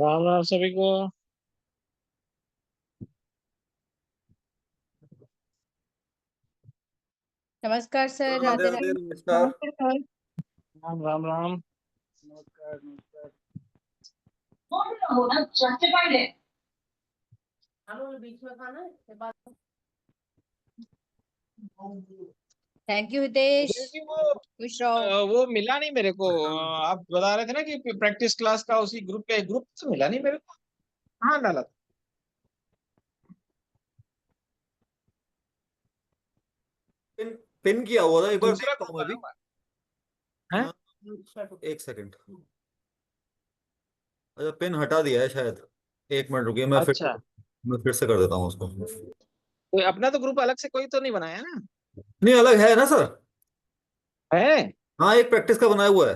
राम राम सभी को। नमस्कार सर, राधे राधे राधे, राधे। नमस्कार। नमस्ते सर। राम राम राम। नमस्कार नमस्कार। Thank you Hitesh. जी, खुश रहो। वो मिला नहीं मेरे को। हाँ, आप बता रहे थे ना कि प्रैक्टिस क्लास का उसी ग्रुप पे ग्रुप से मिला नहीं मेरे को। कहाँ डाला था? पिन पिन किया हुआ था, एक बार दूसरा देखता हूँ ग्रुप मैं है भी। ना? है? हाँ, एक सेकंड। अच्छा, पिन हटा दिया है शायद। एक मिनट रुकिए, अच्छा। मैं फिर से कर देता हूँ उसको। कोई अपना तो ग्रुप अलग से कोई तो नहीं बनाया ना? नहीं, अलग है ना सर। है। हाँ, एक प्रैक्टिस का बनाया हुआ है।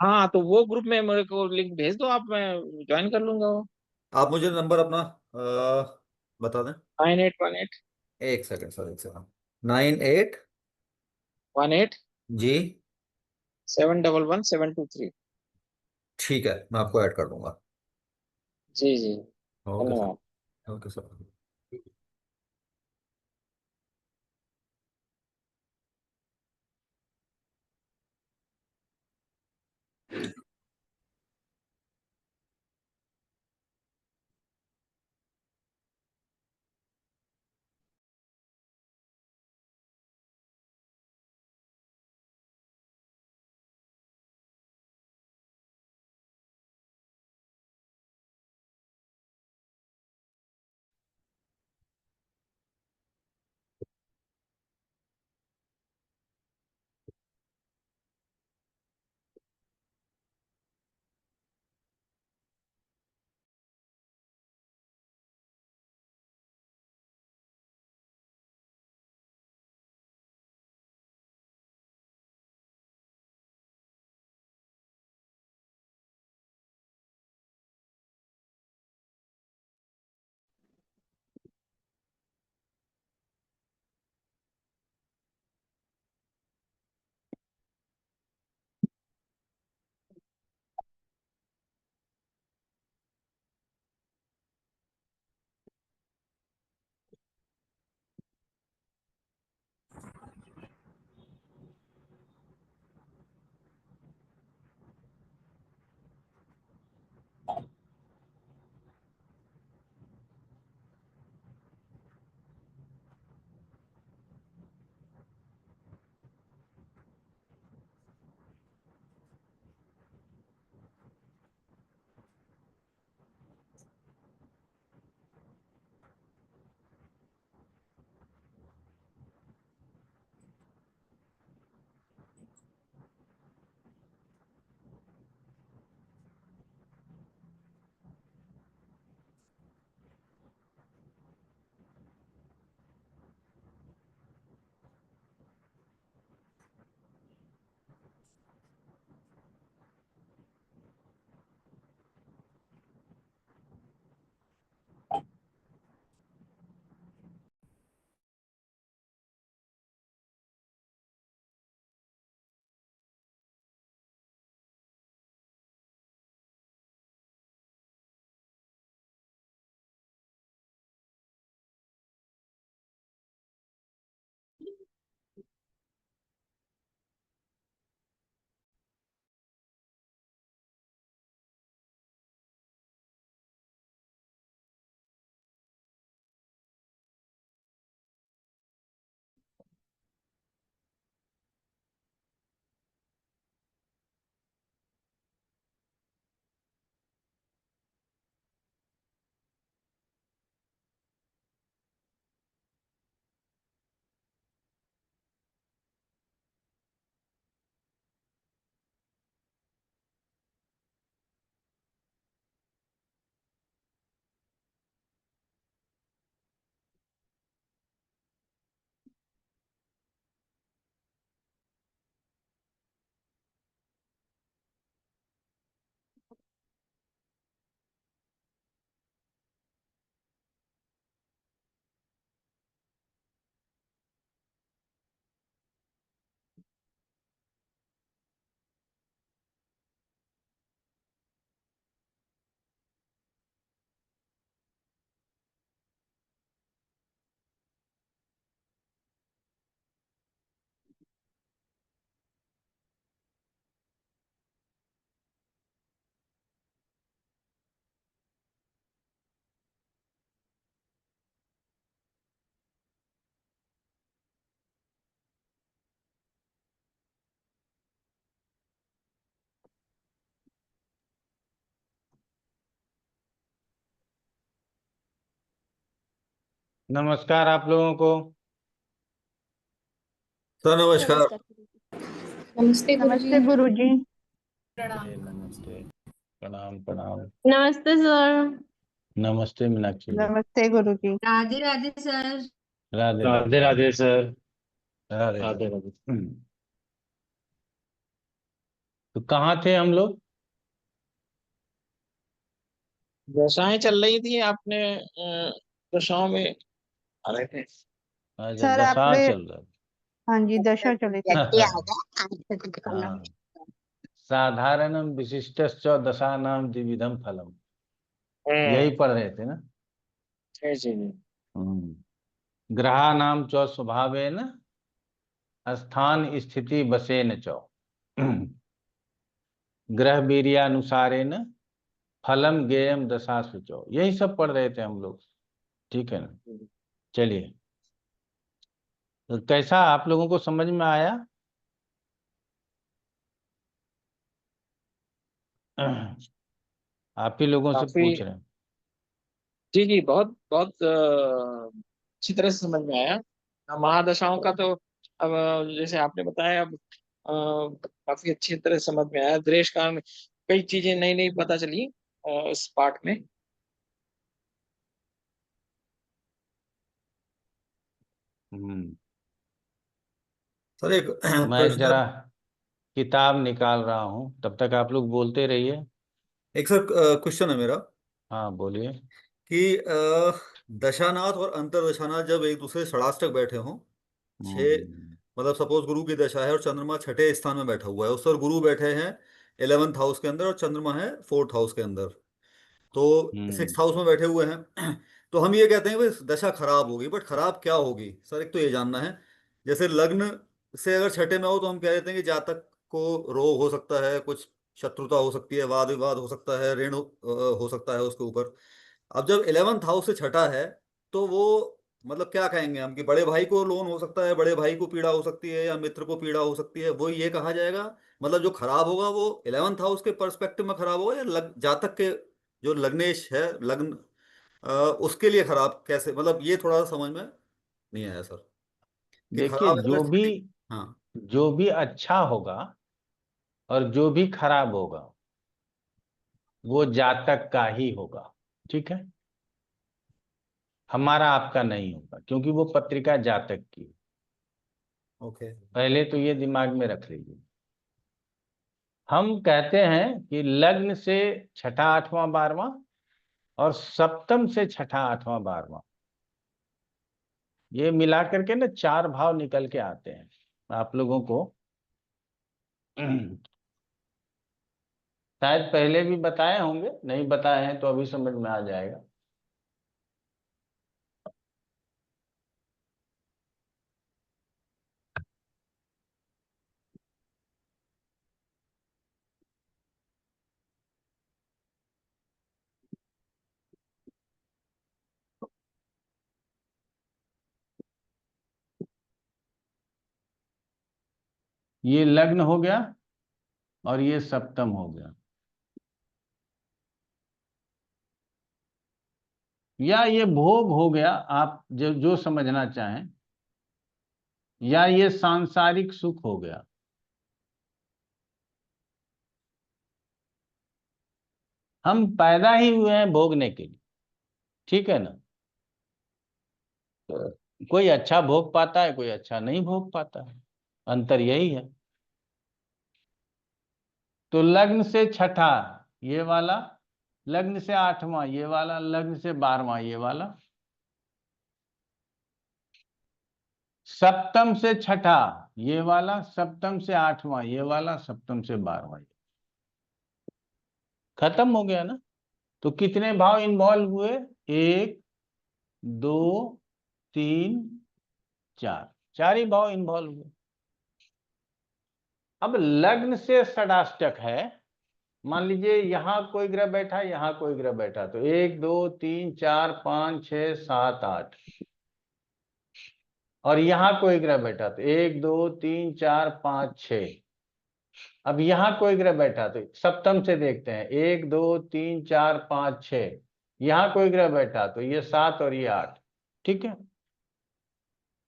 हाँ, तो वो ग्रुप में मेरे को लिंक भेज दो आप, मैं ज्वाइन कर लूंगा वो। आप मुझे नंबर अपना बता दें। 9818। एक सेकंड सर, एक सेकंड। 98। 18 जी। 711723। ठीक है, मैं आपको ऐड कर दूंगा। जी जी। Okay sir. धन्यवाद। Okay sir. नमस्कार आप लोगों को। सर नमस्कार। नमस्ते गुरुजी। नमस्ते गुरुजी। नमस्ते। प्रणाम प्रणाम। नमस्ते सर। नमस्ते मीनाक्षी जी। नमस्ते गुरुजी। राधे राधे सर। राधे राधे राधे सर। राधे राधे राधे। तो कहाँ थे हम लोग? दशाएं चल रही थी, आपने दशाओं में आ रहे थे। अच्छा, सर दशा आपने चल रहा हाँ जी दशा चले थे। है। हाँ, साधारणम विशिष्टश्च दशानाम द्विविधम फलम, यही पढ़ रहे थे ना। जी जी जी। ग्रहानाम च स्वभावेन स्थान स्थिति वशेन च ग्रह वीर्यानुसारेण फलम गेयम दशासु च, यही सब पढ़ रहे थे हम लोग। ठीक है ना। चलिए, तो कैसा आप लोगों को समझ में आया? आप ही लोगों से काफी। पूछ रहे हैं। जी जी, बहुत बहुत अच्छी तरह से समझ में आया। महादशाओं का तो अब जैसे आपने बताया, अब काफी अच्छी तरह से समझ में आया। देश काल में कई चीजें नई नई पता चली इस पाठ में। हम्म, सर एक मैं प्रश्न। जरा किताब निकाल रहा हूँ, तब तक आप लोग बोलते रहिए। एक सर क्वेश्चन है मेरा हाँ बोलिए। कि दशानाथ और अंतर दशानाथ जब एक दूसरे षडाष्टक बैठे हों, छः, हम्म मतलब सपोज गुरु की दशा है और चंद्रमा छठे स्थान में बैठा हुआ है, उस पर गुरु बैठे हैं 11th हाउस के अंदर और चंद्रमा है 4th हाउस के अंदर, तो हम्म 6th हाउस में बैठे हुए हैं। तो हम ये कहते हैं कि दशा खराब होगी, बट खराब क्या होगी सर, एक तो ये जानना है। जैसे लग्न से अगर छठे में हो तो हम कह देते हैं कि जातक को रोग हो सकता है, कुछ शत्रुता हो सकती है, वाद विवाद हो सकता है, ऋण हो सकता है उसके ऊपर। अब जब 11th हाउस से छठा है, तो वो मतलब क्या कहेंगे हम कि बड़े भाई को लोन हो सकता है, बड़े भाई को पीड़ा हो सकती है, या मित्र को पीड़ा हो सकती है, वो ये कहा जाएगा? मतलब जो खराब होगा वो 11th हाउस के पर्सपेक्टिव में खराब होगा, या जातक के जो लग्नेश है, लग्न, उसके लिए खराब कैसे, मतलब ये थोड़ा सा समझ में नहीं आया सर, कि देखिए, खराब है अगर छठी। हाँ। जो भी अच्छा होगा और जो भी खराब होगा वो जातक का ही होगा। ठीक है, हमारा आपका नहीं होगा, क्योंकि वो पत्रिका जातक की है। ओके। पहले तो ये दिमाग में रख लीजिए। हम कहते हैं कि लग्न से छठा आठवां बारहवां और सप्तम से छठा आठवां बारहवां, ये मिला करके ना 4 भाव निकल के आते हैं आप लोगों को। शायद पहले भी बताए होंगे, नहीं बताए हैं तो अभी समझ में आ जाएगा। ये लग्न हो गया और ये सप्तम हो गया, या ये भोग हो गया, आप जो जो समझना चाहें, या ये सांसारिक सुख हो गया। हम पैदा ही हुए हैं भोगने के लिए। ठीक है ना। तो कोई अच्छा भोग पाता है, कोई अच्छा नहीं भोग पाता है, अंतर यही है। तो लग्न से छठा ये वाला, लग्न से आठवां ये वाला, लग्न से बारहवां ये वाला, सप्तम से छठा ये वाला, सप्तम से आठवां ये वाला, सप्तम से बारहवां, खत्म हो गया ना। तो कितने भाव इन्वॉल्व हुए? 1 2 3 4, 4 ही भाव इन्वॉल्व हुए। अब लग्न से षडाष्टक है, मान लीजिए यहां कोई ग्रह बैठा, यहां कोई ग्रह बैठा, तो 1 2 3 4 5 6 7 8, और यहां कोई ग्रह बैठा तो 1 2 3 4 5 6। अब यहां कोई ग्रह बैठा तो सप्तम से देखते हैं, 1 2 3 4 5 6। यहां कोई ग्रह बैठा तो ये 7 और ये 8। ठीक है।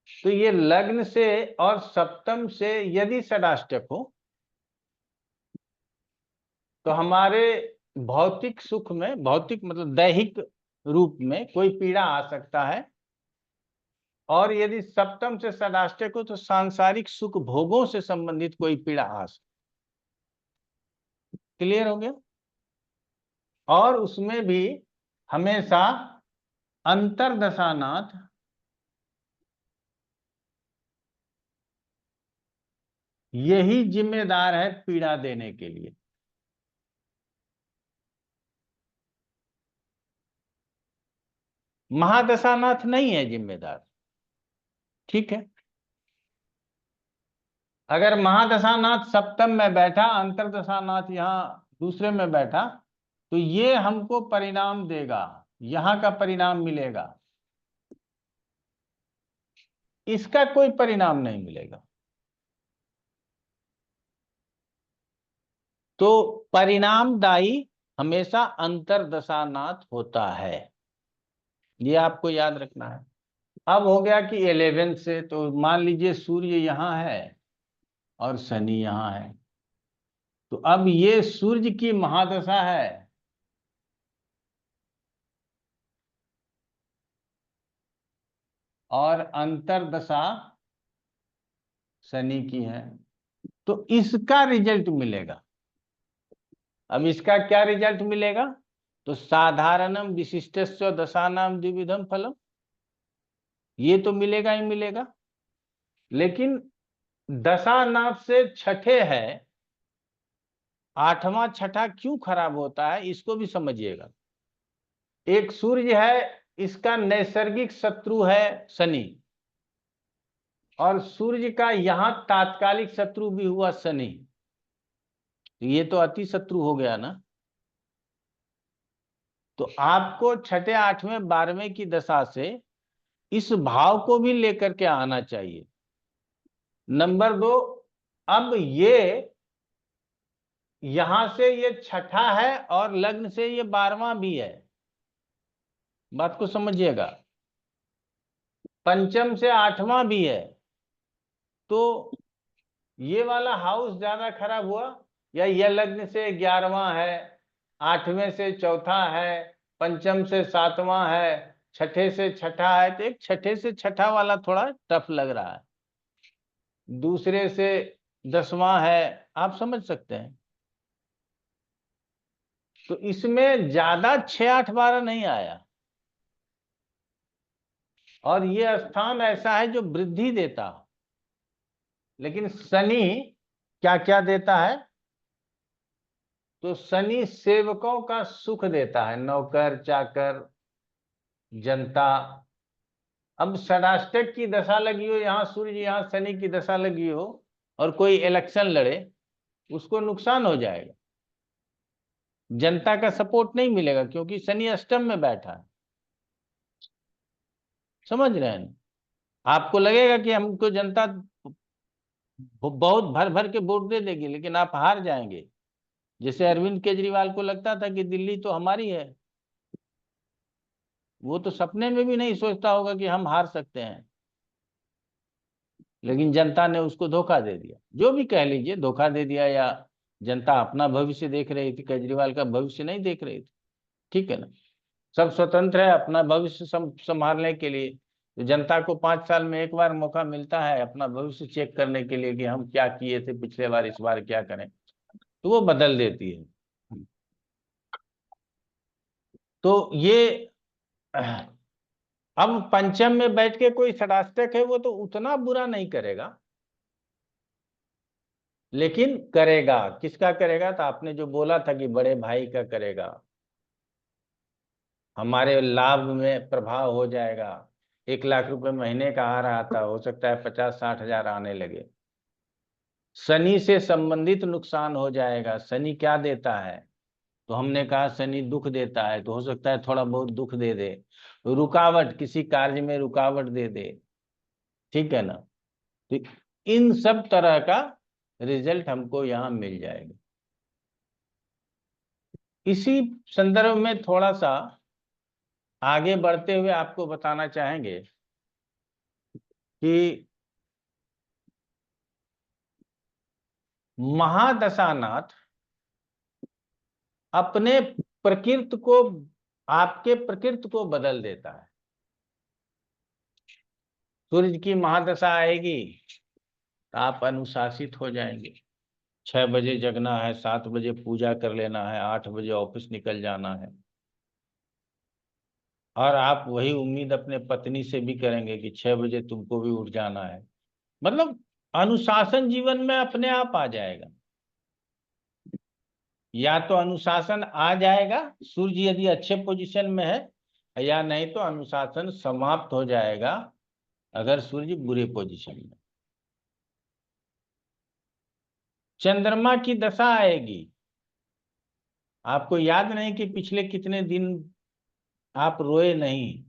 तो ये लग्न से और सप्तम से यदि षडाष्टक हो तो हमारे भौतिक सुख में, भौतिक मतलब दैहिक रूप में कोई पीड़ा आ सकता है, और यदि सप्तम से षडाष्टक हो तो सांसारिक सुख भोगों से संबंधित कोई पीड़ा आ सकती। क्लियर हो गया? और उसमें भी हमेशा अंतर्दशानाथ यही जिम्मेदार है पीड़ा देने के लिए। महादशानाथ नहीं है जिम्मेदार, ठीक है। अगर महादशानाथ सप्तम में बैठा, अंतर्दशानाथ यहाँ दूसरे में बैठा, तो ये हमको परिणाम देगा, यहाँ का परिणाम मिलेगा, इसका कोई परिणाम नहीं मिलेगा। तो परिणामदायी हमेशा अंतर्दशानाथ होता है, ये आपको याद रखना है। अब हो गया कि 11 से, तो मान लीजिए सूर्य यहाँ है और शनि यहाँ है, तो अब ये सूर्य की महादशा है, और अंतर्दशा शनि की है, तो इसका रिजल्ट मिलेगा। अब इसका क्या रिजल्ट मिलेगा? तो साधारणम विशिष्टस्य दशानाम द्विविधम फलम, ये तो मिलेगा ही मिलेगा। लेकिन दशानाथ से छठे है, आठवां छठा क्यों खराब होता है इसको भी समझिएगा। एक सूर्य है, इसका नैसर्गिक शत्रु है शनि, और सूर्य का यहां तात्कालिक शत्रु भी हुआ शनि, तो ये तो अति शत्रु हो गया ना। तो आपको छठे, आठवें, 12वें की दशा से इस भाव को भी लेकर के आना चाहिए। नंबर 2, अब ये यहां से ये छठा है और लग्न से ये 12वां भी है, बात को समझिएगा। पंचम से 8वां भी है, तो ये वाला हाउस ज्यादा खराब हुआ, या यह लग्न से 11वां है, 8वें से चौथा है, पंचम से 7वां है, छठे से छठा है, तो एक छठे से छठा वाला थोड़ा टफ लग रहा है, दूसरे से 10वां है, आप समझ सकते हैं। तो इसमें ज्यादा 6, 8, 12 नहीं आया, और ये स्थान ऐसा है जो वृद्धि देता, लेकिन शनि क्या क्या देता है? तो शनि सेवकों का सुख देता है, नौकर चाकर जनता। अब षडाष्टक की दशा लगी हो, यहाँ सूर्य यहाँ शनि की दशा लगी हो, और कोई इलेक्शन लड़े, उसको नुकसान हो जाएगा, जनता का सपोर्ट नहीं मिलेगा, क्योंकि शनि अष्टम में बैठा है। समझ रहे हैं? आपको लगेगा कि हमको जनता बहुत भर भर के वोट दे देगी, लेकिन आप हार जाएंगे। जैसे अरविंद केजरीवाल को लगता था कि दिल्ली तो हमारी है, वो तो सपने में भी नहीं सोचता होगा कि हम हार सकते हैं, लेकिन जनता ने उसको धोखा दे दिया। जो भी कह लीजिए, धोखा दे दिया, या जनता अपना भविष्य देख रही थी, केजरीवाल का भविष्य नहीं देख रही थी, ठीक है ना। सब स्वतंत्र है अपना भविष्य संभालने के लिए। तो जनता को 5 साल में एक बार मौका मिलता है अपना भविष्य चेक करने के लिए कि हम क्या किए थे पिछले बार, इस बार क्या करें, तो वो बदल देती है। तो ये अब पंचम में बैठ के कोई षडाष्टक है, वो तो उतना बुरा नहीं करेगा, लेकिन करेगा। किसका करेगा? तो आपने जो बोला था कि बड़े भाई का करेगा, हमारे लाभ में प्रभाव हो जाएगा। 1 लाख रुपए महीने का आ रहा था, हो सकता है 50-60 हजार आने लगे। शनि से संबंधित नुकसान हो जाएगा। शनि क्या देता है? तो हमने कहा शनि दुख देता है, तो हो सकता है थोड़ा बहुत दुख दे दे, रुकावट, किसी कार्य में रुकावट दे दे, ठीक है ना। तो इन सब तरह का रिजल्ट हमको यहाँ मिल जाएगा। इसी संदर्भ में थोड़ा सा आगे बढ़ते हुए आपको बताना चाहेंगे कि महादशानाथ अपने प्रकृति को, आपके प्रकृति को बदल देता है। सूर्य की महादशा आएगी तो आप अनुशासित हो जाएंगे। 6 बजे जगना है, 7 बजे पूजा कर लेना है, 8 बजे ऑफिस निकल जाना है। और आप वही उम्मीद अपने पत्नी से भी करेंगे कि 6 बजे तुमको भी उठ जाना है। मतलब अनुशासन जीवन में अपने आप आ जाएगा। या तो अनुशासन आ जाएगा सूर्य यदि अच्छे पोजीशन में है, या नहीं तो अनुशासन समाप्त हो जाएगा अगर सूर्य बुरे पोजीशन में। चंद्रमा की दशा आएगी। आपको याद नहीं कि पिछले कितने दिन आप रोए नहीं,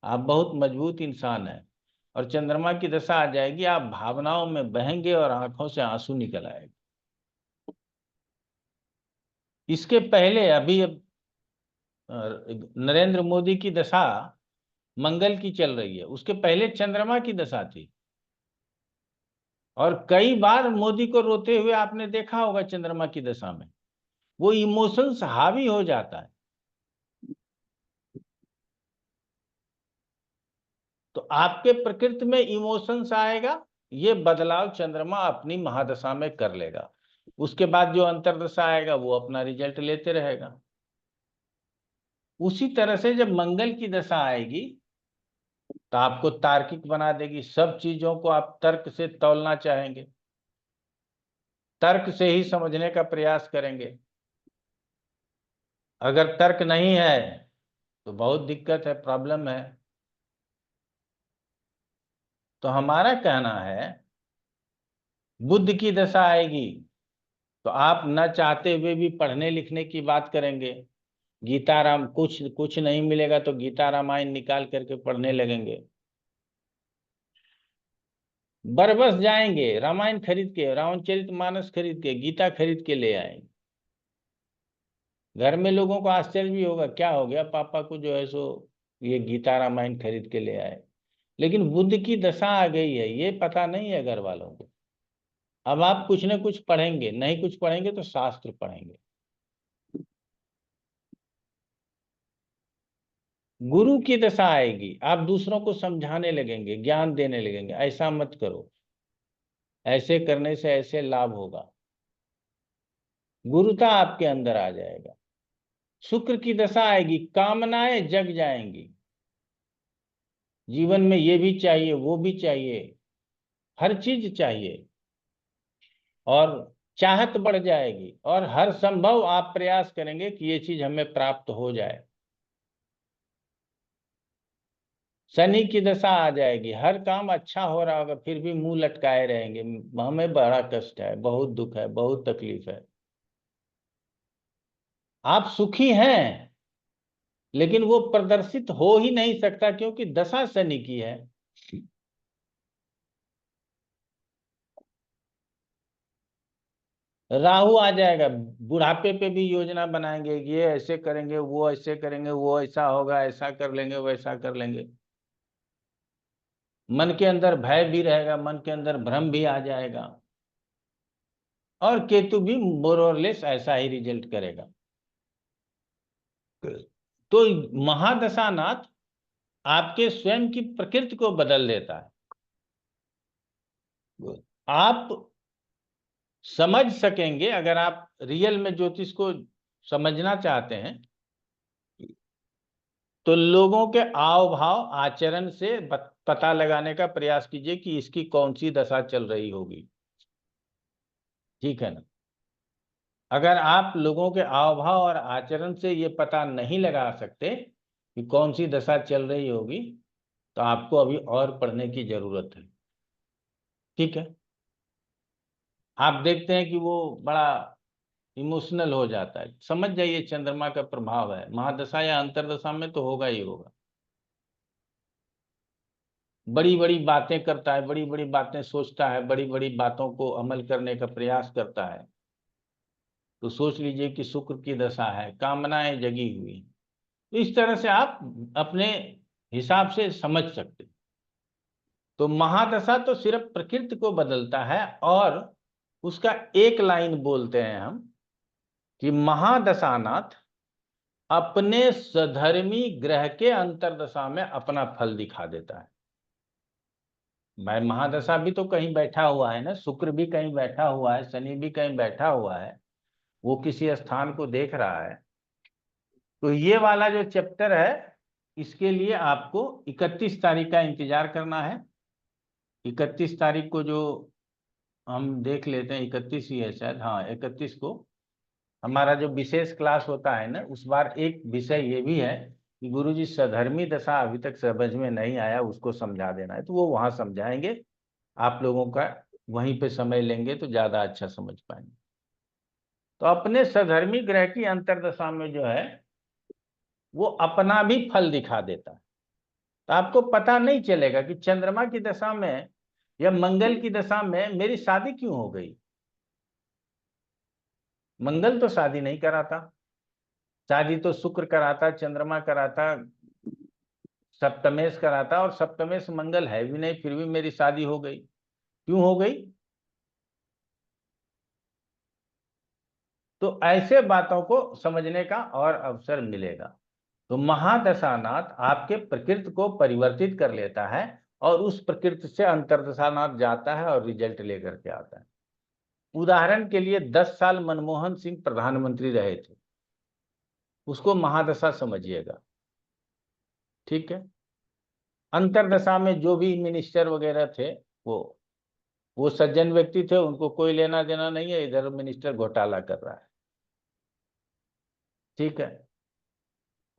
आप बहुत मजबूत इंसान हैं। और चंद्रमा की दशा आ जाएगी, आप भावनाओं में बहेंगे और आंखों से आंसू निकल आएंगे। इसके पहले अभी नरेंद्र मोदी की दशा मंगल की चल रही है, उसके पहले चंद्रमा की दशा थी। और कई बार मोदी को रोते हुए आपने देखा होगा चंद्रमा की दशा में। वो इमोशंस हावी हो जाता है। तो आपके प्रकृति में इमोशंस आएगा, ये बदलाव चंद्रमा अपनी महादशा में कर लेगा। उसके बाद जो अंतरदशा आएगा वो अपना रिजल्ट लेते रहेगा। उसी तरह से जब मंगल की दशा आएगी तो आपको तार्किक बना देगी। सब चीजों को आप तर्क से तौलना चाहेंगे, तर्क से ही समझने का प्रयास करेंगे। अगर तर्क नहीं है तो बहुत दिक्कत है, प्रॉब्लम है। तो हमारा कहना है बुध की दशा आएगी तो आप न चाहते हुए भी पढ़ने लिखने की बात करेंगे। गीता राम कुछ कुछ नहीं मिलेगा तो गीता रामायण निकाल करके पढ़ने लगेंगे। बरबस जाएंगे, रामायण खरीद के, रामचरितमानस खरीद के, गीता खरीद के ले आएंगे। घर में लोगों को आश्चर्य भी होगा, क्या हो गया पापा को जो है सो ये गीता रामायण खरीद के ले आए। लेकिन बुध की दशा आ गई है, ये पता नहीं है घर वालों को। अब आप कुछ न कुछ पढ़ेंगे, नहीं कुछ पढ़ेंगे तो शास्त्र पढ़ेंगे। गुरु की दशा आएगी, आप दूसरों को समझाने लगेंगे, ज्ञान देने लगेंगे, ऐसा मत करो, ऐसे करने से ऐसे लाभ होगा। गुरुता आपके अंदर आ जाएगा। शुक्र की दशा आएगी, कामनाएं जग जाएंगी। जीवन में ये भी चाहिए, वो भी चाहिए, हर चीज चाहिए और चाहत बढ़ जाएगी। और हर संभव आप प्रयास करेंगे कि ये चीज हमें प्राप्त हो जाए। शनि की दशा आ जाएगी, हर काम अच्छा हो रहा होगा फिर भी मुंह लटकाए रहेंगे, हमें बड़ा कष्ट है, बहुत दुख है, बहुत तकलीफ है। आप सुखी हैं लेकिन वो प्रदर्शित हो ही नहीं सकता क्योंकि दशा शनि की है। राहु आ जाएगा, बुढ़ापे पे भी योजना बनाएंगे, ये ऐसे करेंगे, वो ऐसे करेंगे, वो ऐसा होगा, ऐसा कर लेंगे, वैसा कर लेंगे। मन के अंदर भय भी रहेगा, मन के अंदर भ्रम भी आ जाएगा। और केतु भी मोर और लेस ऐसा ही रिजल्ट करेगा। तो महादशानाथ आपके स्वयं की प्रकृति को बदल देता है। आप समझ सकेंगे, अगर आप रियल में ज्योतिष को समझना चाहते हैं तो लोगों के आव भाव आचरण से पता लगाने का प्रयास कीजिए कि इसकी कौन सी दशा चल रही होगी। ठीक है ना? अगर आप लोगों के आव भाव और आचरण से ये पता नहीं लगा सकते कि कौन सी दशा चल रही होगी तो आपको अभी और पढ़ने की जरूरत है। ठीक है? आप देखते हैं कि वो बड़ा इमोशनल हो जाता है, समझ जाइए चंद्रमा का प्रभाव है। महादशा या अंतरदशा में तो होगा ही होगा। बड़ी बड़ी बातें करता है, बड़ी बड़ी बातें सोचता है, बड़ी बड़ी बातों को अमल करने का प्रयास करता है। तो सोच लीजिए कि शुक्र की दशा है, कामनाएं जगी हुई, तो इस तरह से आप अपने हिसाब से समझ सकते। तो महादशा तो सिर्फ प्रकृति को बदलता है, और उसका एक लाइन बोलते हैं हम कि महादशानाथ अपने सधर्मी ग्रह के अंतर्दशा में अपना फल दिखा देता है। भाई महादशा भी तो कहीं बैठा हुआ है ना, शुक्र भी कहीं बैठा हुआ है, शनि भी कहीं बैठा हुआ है, वो किसी स्थान को देख रहा है। तो ये वाला जो चैप्टर है, इसके लिए आपको 31 तारीख का इंतजार करना है। 31 तारीख को जो हम देख लेते हैं, 31 ही है शायद, हाँ 31 को हमारा जो विशेष क्लास होता है ना, उस बार एक विषय ये भी है कि गुरुजी सधर्मी दशा अभी तक समझ में नहीं आया, उसको समझा देना है, तो वो वहां समझाएंगे। आप लोगों का वहीं पे समय लेंगे तो ज्यादा अच्छा समझ पाएंगे। तो अपने सधर्मी ग्रह की अंतर्दशा में जो है वो अपना भी फल दिखा देता है। तो आपको पता नहीं चलेगा कि चंद्रमा की दशा में या मंगल की दशा में मेरी शादी क्यों हो गई। मंगल तो शादी नहीं कराता, शादी तो शुक्र कराता, चंद्रमा कराता, सप्तमेश कराता, और सप्तमेश मंगल है भी नहीं, फिर भी मेरी शादी हो गई। क्यों हो गई? तो ऐसे बातों को समझने का और अवसर मिलेगा। तो महादशानाथ आपके प्रकृति को परिवर्तित कर लेता है, और उस प्रकृति से अंतर्दशानाथ जाता है और रिजल्ट लेकर के आता है। उदाहरण के लिए 10 साल मनमोहन सिंह प्रधानमंत्री रहे थे, उसको महादशा समझिएगा, ठीक है। अंतर्दशा में जो भी मिनिस्टर वगैरह थे वो सज्जन व्यक्ति थे, उनको कोई लेना देना नहीं है, इधर मिनिस्टर घोटाला कर रहा है, ठीक है।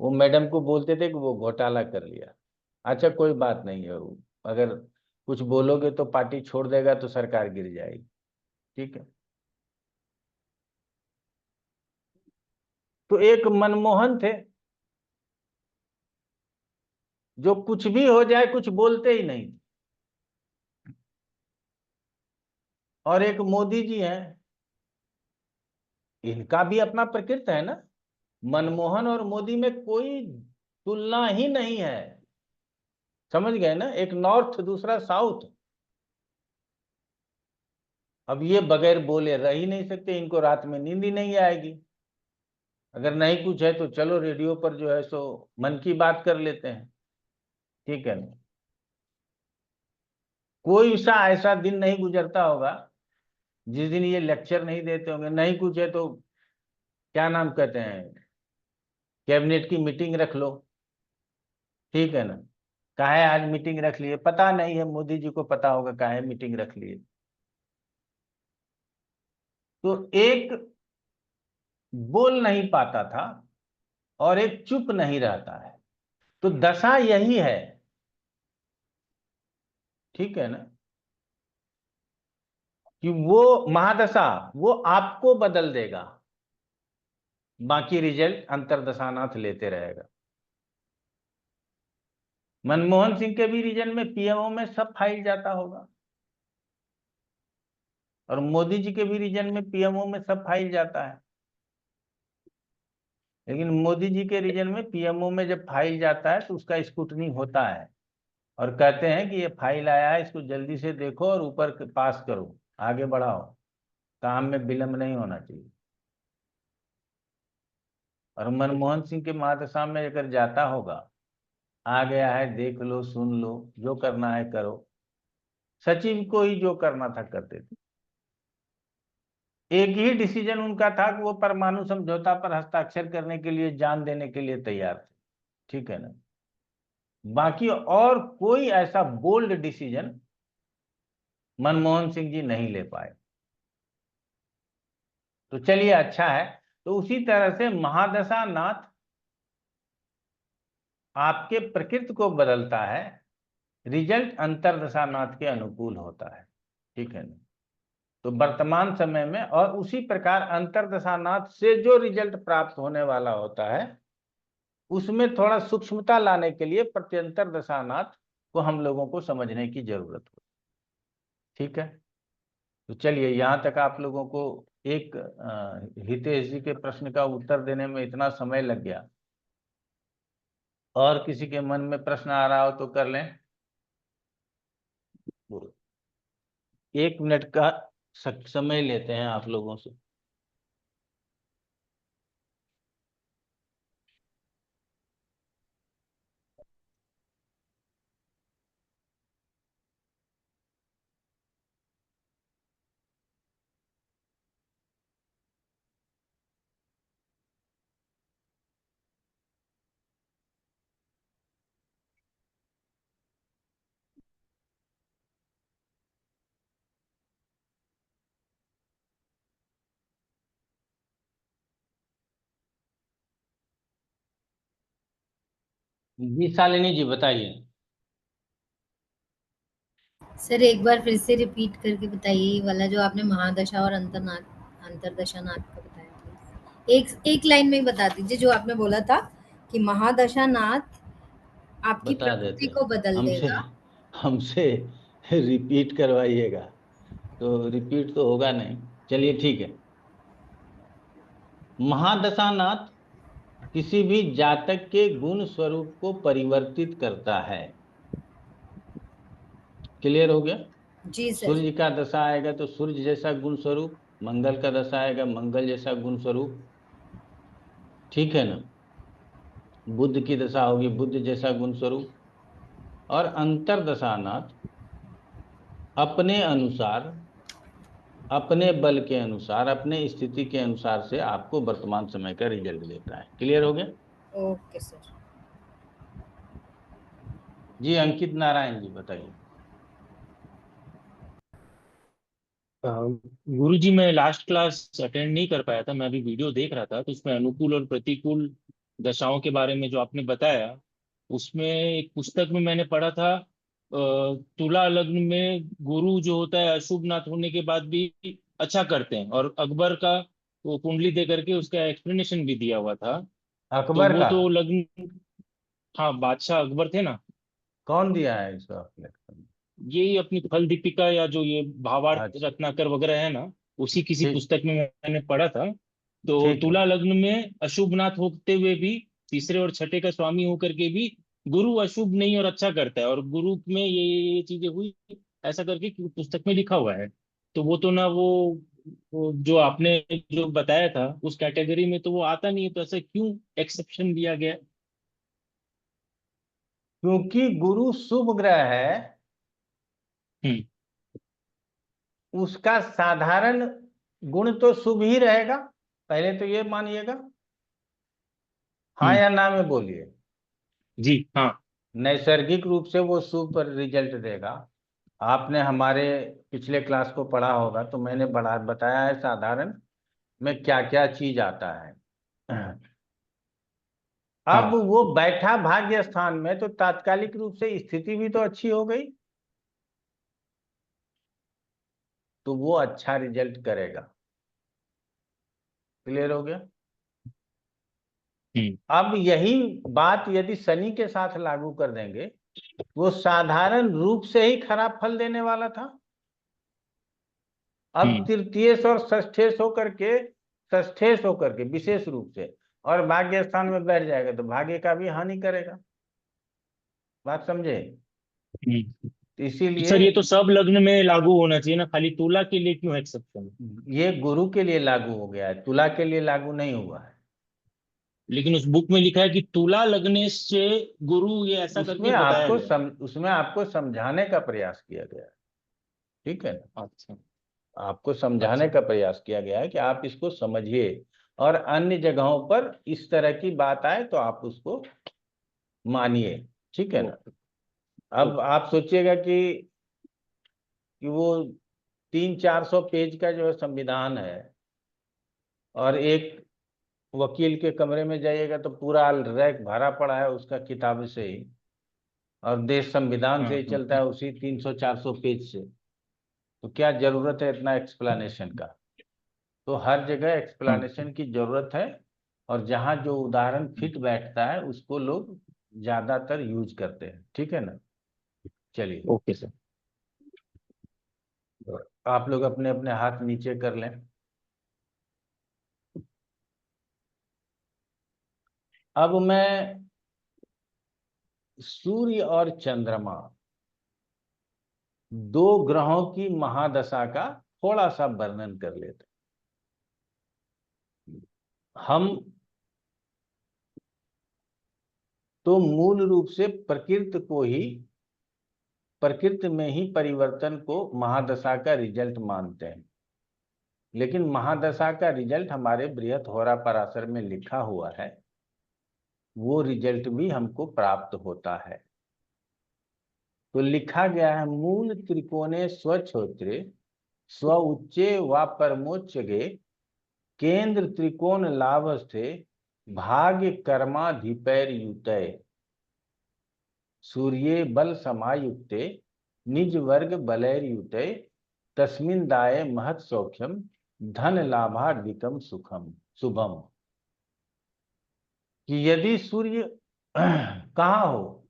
वो मैडम को बोलते थे कि वो घोटाला कर लिया। अच्छा कोई बात नहीं है, वो अगर कुछ बोलोगे तो पार्टी छोड़ देगा तो सरकार गिर जाएगी, ठीक है। तो एक मनमोहन थे जो कुछ भी हो जाए कुछ बोलते ही नहीं, और एक मोदी जी हैं, इनका भी अपना प्रकृति है ना। मनमोहन और मोदी में कोई तुलना ही नहीं है, समझ गए ना, एक नॉर्थ दूसरा साउथ। अब ये बगैर बोले रह ही नहीं सकते, इनको रात में नींद ही नहीं आएगी। अगर नहीं कुछ है तो चलो रेडियो पर जो है सो मन की बात कर लेते हैं, ठीक है ना। कोई सा ऐसा दिन नहीं गुजरता होगा जिस दिन ये लेक्चर नहीं देते होंगे। नहीं कुछ है तो क्या नाम कहते हैं, कैबिनेट की मीटिंग रख लो, ठीक है ना। काहे आज मीटिंग रख लिए, पता नहीं है, मोदी जी को पता होगा काहे मीटिंग रख लिए। तो एक बोल नहीं पाता था और एक चुप नहीं रहता है, तो दशा यही है, ठीक है ना, कि वो महादशा वो आपको बदल देगा, बाकी रिजल्ट अंतर्दशानाथ लेते रहेगा। मनमोहन सिंह के भी रीजन में पीएमओ में सब फाइल जाता होगा, और मोदी जी के भी रीजन में पीएमओ में सब फाइल जाता है। लेकिन मोदी जी के रीजन में पीएमओ में जब फाइल जाता है तो उसका स्क्रूटनी होता है, और कहते हैं कि ये फाइल आया है, इसको जल्दी से देखो और ऊपर पास करो, आगे बढ़ाओ, काम में विलंब नहीं होना चाहिए। और मनमोहन सिंह के महादशा में अगर जाता होगा, आ गया है देख लो सुन लो, जो करना है करो, सचिव को ही जो करना था करते थे। एक ही डिसीजन उनका था कि वो परमाणु समझौता पर हस्ताक्षर करने के लिए जान देने के लिए तैयार थे, ठीक है ना। बाकी और कोई ऐसा बोल्ड डिसीजन मनमोहन सिंह जी नहीं ले पाए। तो चलिए अच्छा है। तो उसी तरह से महादशा नाथ आपके प्रकृति को बदलता है, रिजल्ट अंतर्दशा नाथ के अनुकूल होता है, ठीक है ना। तो वर्तमान समय में और उसी प्रकार अंतर्दशानाथ से जो रिजल्ट प्राप्त होने वाला होता है उसमें थोड़ा सूक्ष्मता लाने के लिए प्रत्यंतर दशानाथ को हम लोगों को समझने की जरूरत हो, ठीक है। तो चलिए यहाँ तक आप लोगों को एक हितेश जी के प्रश्न का उत्तर देने में इतना समय लग गया, और किसी के मन में प्रश्न आ रहा हो तो कर लें। 1 मिनट का समय लेते हैं आप लोगों से। जी शालिनी जी बताइए। सर एक बार फिर से रिपीट करके बताइए ये वाला जो आपने महादशा और अंतरदशा नाथ का बताया था। एक एक लाइन में ही बता दीजिए जो आपने बोला था कि महादशा नाथ आपकी बता देते प्रकृति हैं। को बदल हमसे देगा। हमसे रिपीट करवाइएगा तो रिपीट तो होगा नहीं। चलिए ठीक है। महादशानाथ किसी भी जातक के गुण स्वरूप को परिवर्तित करता है। क्लियर हो गया। जी सर। सूर्य का दशा आएगा तो सूर्य जैसा गुण स्वरूप, मंगल का दशा आएगा मंगल जैसा गुण स्वरूप, ठीक है ना। बुध की दशा होगी बुध जैसा गुण स्वरूप। और अंतरदशानाथ अपने अनुसार, अपने बल के अनुसार, अपने स्थिति के अनुसार से आपको वर्तमान समय का रिजल्ट देता है। क्लियर हो गया। Okay sir. जी अंकित नारायण जी बताइए। गुरु जी मैं लास्ट क्लास अटेंड नहीं कर पाया था, मैं अभी वीडियो देख रहा था, तो उसमें अनुकूल और प्रतिकूल दशाओं के बारे में जो आपने बताया, उसमें एक पुस्तक में मैंने पढ़ा था तुला लग्न में गुरु जो होता है अशुभ नाथ होने के बाद भी अच्छा करते हैं, और अकबर का वो कुंडली दे करके उसका एक्सप्लेनेशन भी दिया हुआ था। तो अकबर वो का तो लग्न, हाँ बादशाह अकबर थे ना। कौन दिया है इसका आपने? यही अपनी फल दीपिका या जो ये भावार्थ अच्छा रत्नाकर वगैरह है ना, उसी किसी ठीक, पुस्तक में मैंने पढ़ा था। तो ठीक है। तुला लग्न में अशुभ नाथ होते हुए भी, तीसरे और छठे का स्वामी होकर के भी गुरु अशुभ नहीं और अच्छा करता है, और गुरु में ये चीजें हुई ऐसा करके पुस्तक में लिखा हुआ है। तो वो तो ना वो जो आपने जो बताया था उस कैटेगरी में तो वो आता नहीं है, तो ऐसा क्यों एक्सेप्शन दिया गया? क्योंकि गुरु शुभ ग्रह है, हम्म। उसका साधारण गुण तो शुभ ही रहेगा। पहले तो ये मानिएगा। हाँ हम्म। या ना में बोलिए। जी हाँ। नैसर्गिक रूप से वो शुभ पर रिजल्ट देगा। आपने हमारे पिछले क्लास को पढ़ा होगा तो मैंने बड़ा बताया है साधारण में क्या क्या चीज आता है। अब हाँ। वो बैठा भाग्य स्थान में तो तात्कालिक रूप से स्थिति भी तो अच्छी हो गई, तो वो अच्छा रिजल्ट करेगा। क्लियर हो गया। हम्म। अब यही बात यदि शनि के साथ लागू कर देंगे, वो साधारण रूप से ही खराब फल देने वाला था, अब हम्म। तृतीयेश और षष्ठेश होकर के विशेष रूप से और भाग्य स्थान में बैठ जाएगा तो भाग्य का भी हानि करेगा। बात समझे। हम्म। तो तो इसीलिए सर ये तो सब लग्न में लागू होना चाहिए ना, खाली तुला के लिए क्यों एक्सेप्शन? ये गुरु के लिए लागू हो गया है, तुला के लिए लागू नहीं हुआ है। लेकिन उस बुक में लिखा है कि तुला लगने से गुरु, ये ऐसा करके बताया गया। उसमें आपको समझाने का प्रयास किया गया है, ठीक है ना। अच्छा। आपको समझाने अच्छा। का प्रयास किया गया है कि आप इसको समझिए, और अन्य जगहों पर इस तरह की बात आए तो आप उसको मानिए, ठीक है ना। ओके। अब ओके। आप सोचिएगा कि वो 300-400 पेज का जो है संविधान है, और एक वकील के कमरे में जाइएगा तो पूरा रैक भरा पड़ा है उसका किताब से ही, और देश संविधान हाँ से ही हाँ चलता है उसी 300-400 पेज से। तो क्या जरूरत है इतना एक्सप्लेनेशन का? तो हर जगह हाँ। एक्सप्लेनेशन की जरूरत है, और जहाँ जो उदाहरण फिट बैठता है उसको लोग ज्यादातर यूज करते हैं, ठीक है ना। चलिए ओके सर। आप लोग अपने अपने हाथ नीचे कर लें। अब मैं सूर्य और चंद्रमा दो ग्रहों की महादशा का थोड़ा सा वर्णन कर लेते हैं। हम तो मूल रूप से प्रकृति में ही परिवर्तन को महादशा का रिजल्ट मानते हैं, लेकिन महादशा का रिजल्ट हमारे बृहत होरा पराशर में लिखा हुआ है, वो रिजल्ट भी हमको प्राप्त होता है। तो लिखा गया है, मूल त्रिकोणे स्वच्छोत्रे स्व उच्चे व परमोच्चगे केंद्र त्रिकोण लाभस्थे भाग्य कर्माधिपैर युतय सूर्ये बल समायुक्ते निज वर्ग बलैर युतय तस्मिन् दाये महत् सौख्यम धन लाभाधिकम सुखम शुभम। कि यदि सूर्य कहाँ हो,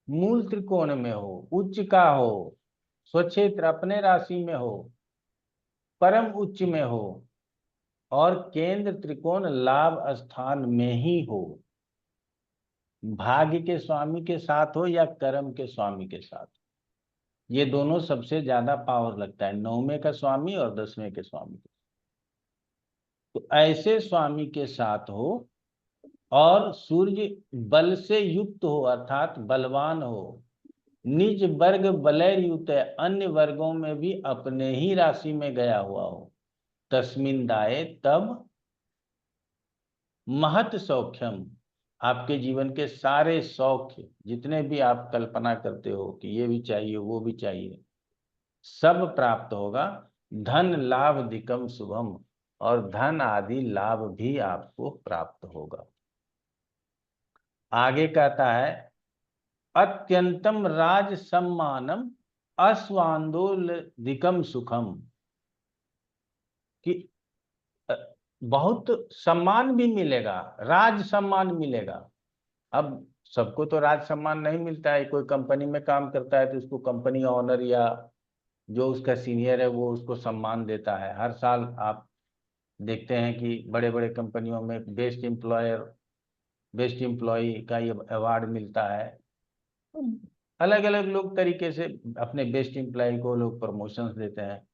मूल त्रिकोण में हो, उच्च का हो, स्वक्षेत्र अपने राशि में हो, परम उच्च में हो, और केंद्र त्रिकोण लाभ स्थान में ही हो, भाग्य के स्वामी के साथ हो या कर्म के स्वामी के साथ, ये दोनों सबसे ज्यादा पावर लगता है, 9वें का स्वामी और 10वें के स्वामी के। तो ऐसे स्वामी के साथ हो और सूर्य बल से युक्त हो अर्थात बलवान हो, निज वर्ग बलैर युक्त है, अन्य वर्गों में भी अपने ही राशि में गया हुआ हो, तस्मिन् दाये तब महत् सौख्यम आपके जीवन के सारे सौख्य जितने भी आप कल्पना करते हो कि ये भी चाहिए वो भी चाहिए, सब प्राप्त होगा। धन लाभ अधिकम शुभम, और धन आदि लाभ भी आपको प्राप्त होगा। आगे कहता है, अत्यंतम राज सम्मानम अस्वांदोलधिकम सुखम, कि बहुत सम्मान भी मिलेगा, राज सम्मान मिलेगा। अब सबको तो राज सम्मान नहीं मिलता है, कोई कंपनी में काम करता है तो उसको कंपनी ऑनर या जो उसका सीनियर है वो उसको सम्मान देता है। हर साल आप देखते हैं कि बड़े बड़े कंपनियों में बेस्ट एम्प्लॉय का ये अवार्ड मिलता है। अलग अलग लोग तरीके से अपने बेस्ट एम्प्लॉय को लोग प्रमोशंस देते हैं,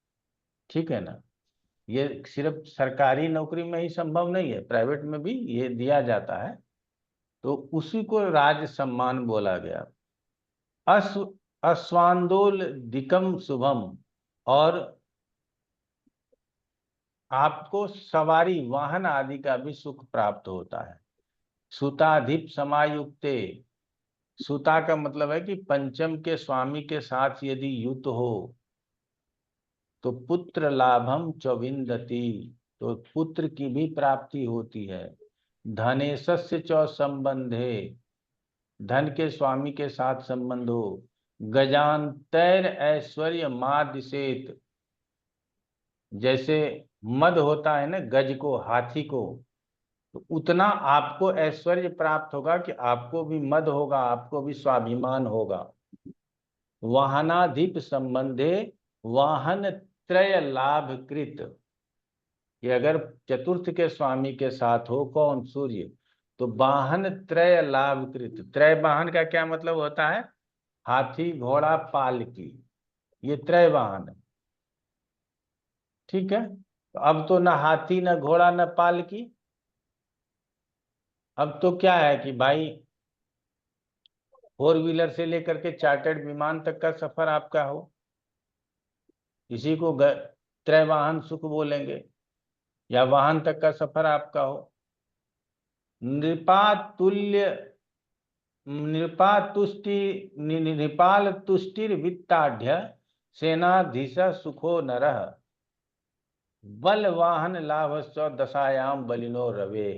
ठीक है ना। ये सिर्फ सरकारी नौकरी में ही संभव नहीं है, प्राइवेट में भी ये दिया जाता है, तो उसी को राज सम्मान बोला गया। अस्वांदोल दिकम शुभम, और आपको सवारी वाहन आदि का भी सुख प्राप्त होता है। सुताधिप समायुक्ते, सुता का मतलब है कि पंचम के स्वामी के साथ यदि युत हो तो पुत्र लाभम चविंदति, तो पुत्र की भी प्राप्ति होती है। धनेशस्य च संबंधे, धन के स्वामी के साथ संबंध हो। गजांतर ऐश्वर्य मादिशेत, जैसे मद होता है ना गज को, हाथी को, तो उतना आपको ऐश्वर्य प्राप्त होगा कि आपको भी मद होगा, आपको भी स्वाभिमान होगा। वाहनाधिप संबंधे वाहन त्रय लाभ कृत, ये अगर चतुर्थ के स्वामी के साथ हो कौन, सूर्य, तो वाहन त्रय लाभ कृत। त्रय वाहन का क्या मतलब होता है, हाथी घोड़ा पालकी, ये त्रय वाहन है, ठीक है। तो अब तो ना हाथी ना घोड़ा ना पालकी, अब तो क्या है कि भाई 4 व्हीलर से लेकर के चार्टर्ड विमान तक का सफर आपका हो, इसी को त्रय वाहन सुख बोलेंगे, या वाहन तक का सफर आपका हो। नृपाल तुष्टिर वित्ताढ़ सेनाधीश सुखो नरः बल वाहन लाभ स्व दशायाम बलिनो रवे,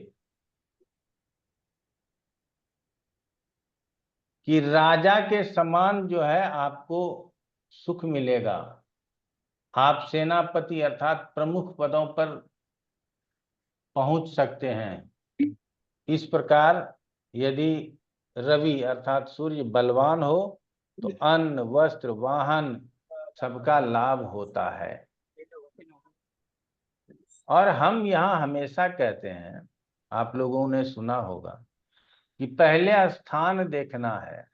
कि राजा के समान जो है आपको सुख मिलेगा। आप सेनापति अर्थात प्रमुख पदों पर पहुंच सकते हैं। इस प्रकार यदि रवि अर्थात सूर्य बलवान हो तो अन्न वस्त्र वाहन सबका लाभ होता है। और हम यहाँ हमेशा कहते हैं, आप लोगों ने सुना होगा कि पहले स्थान देखना है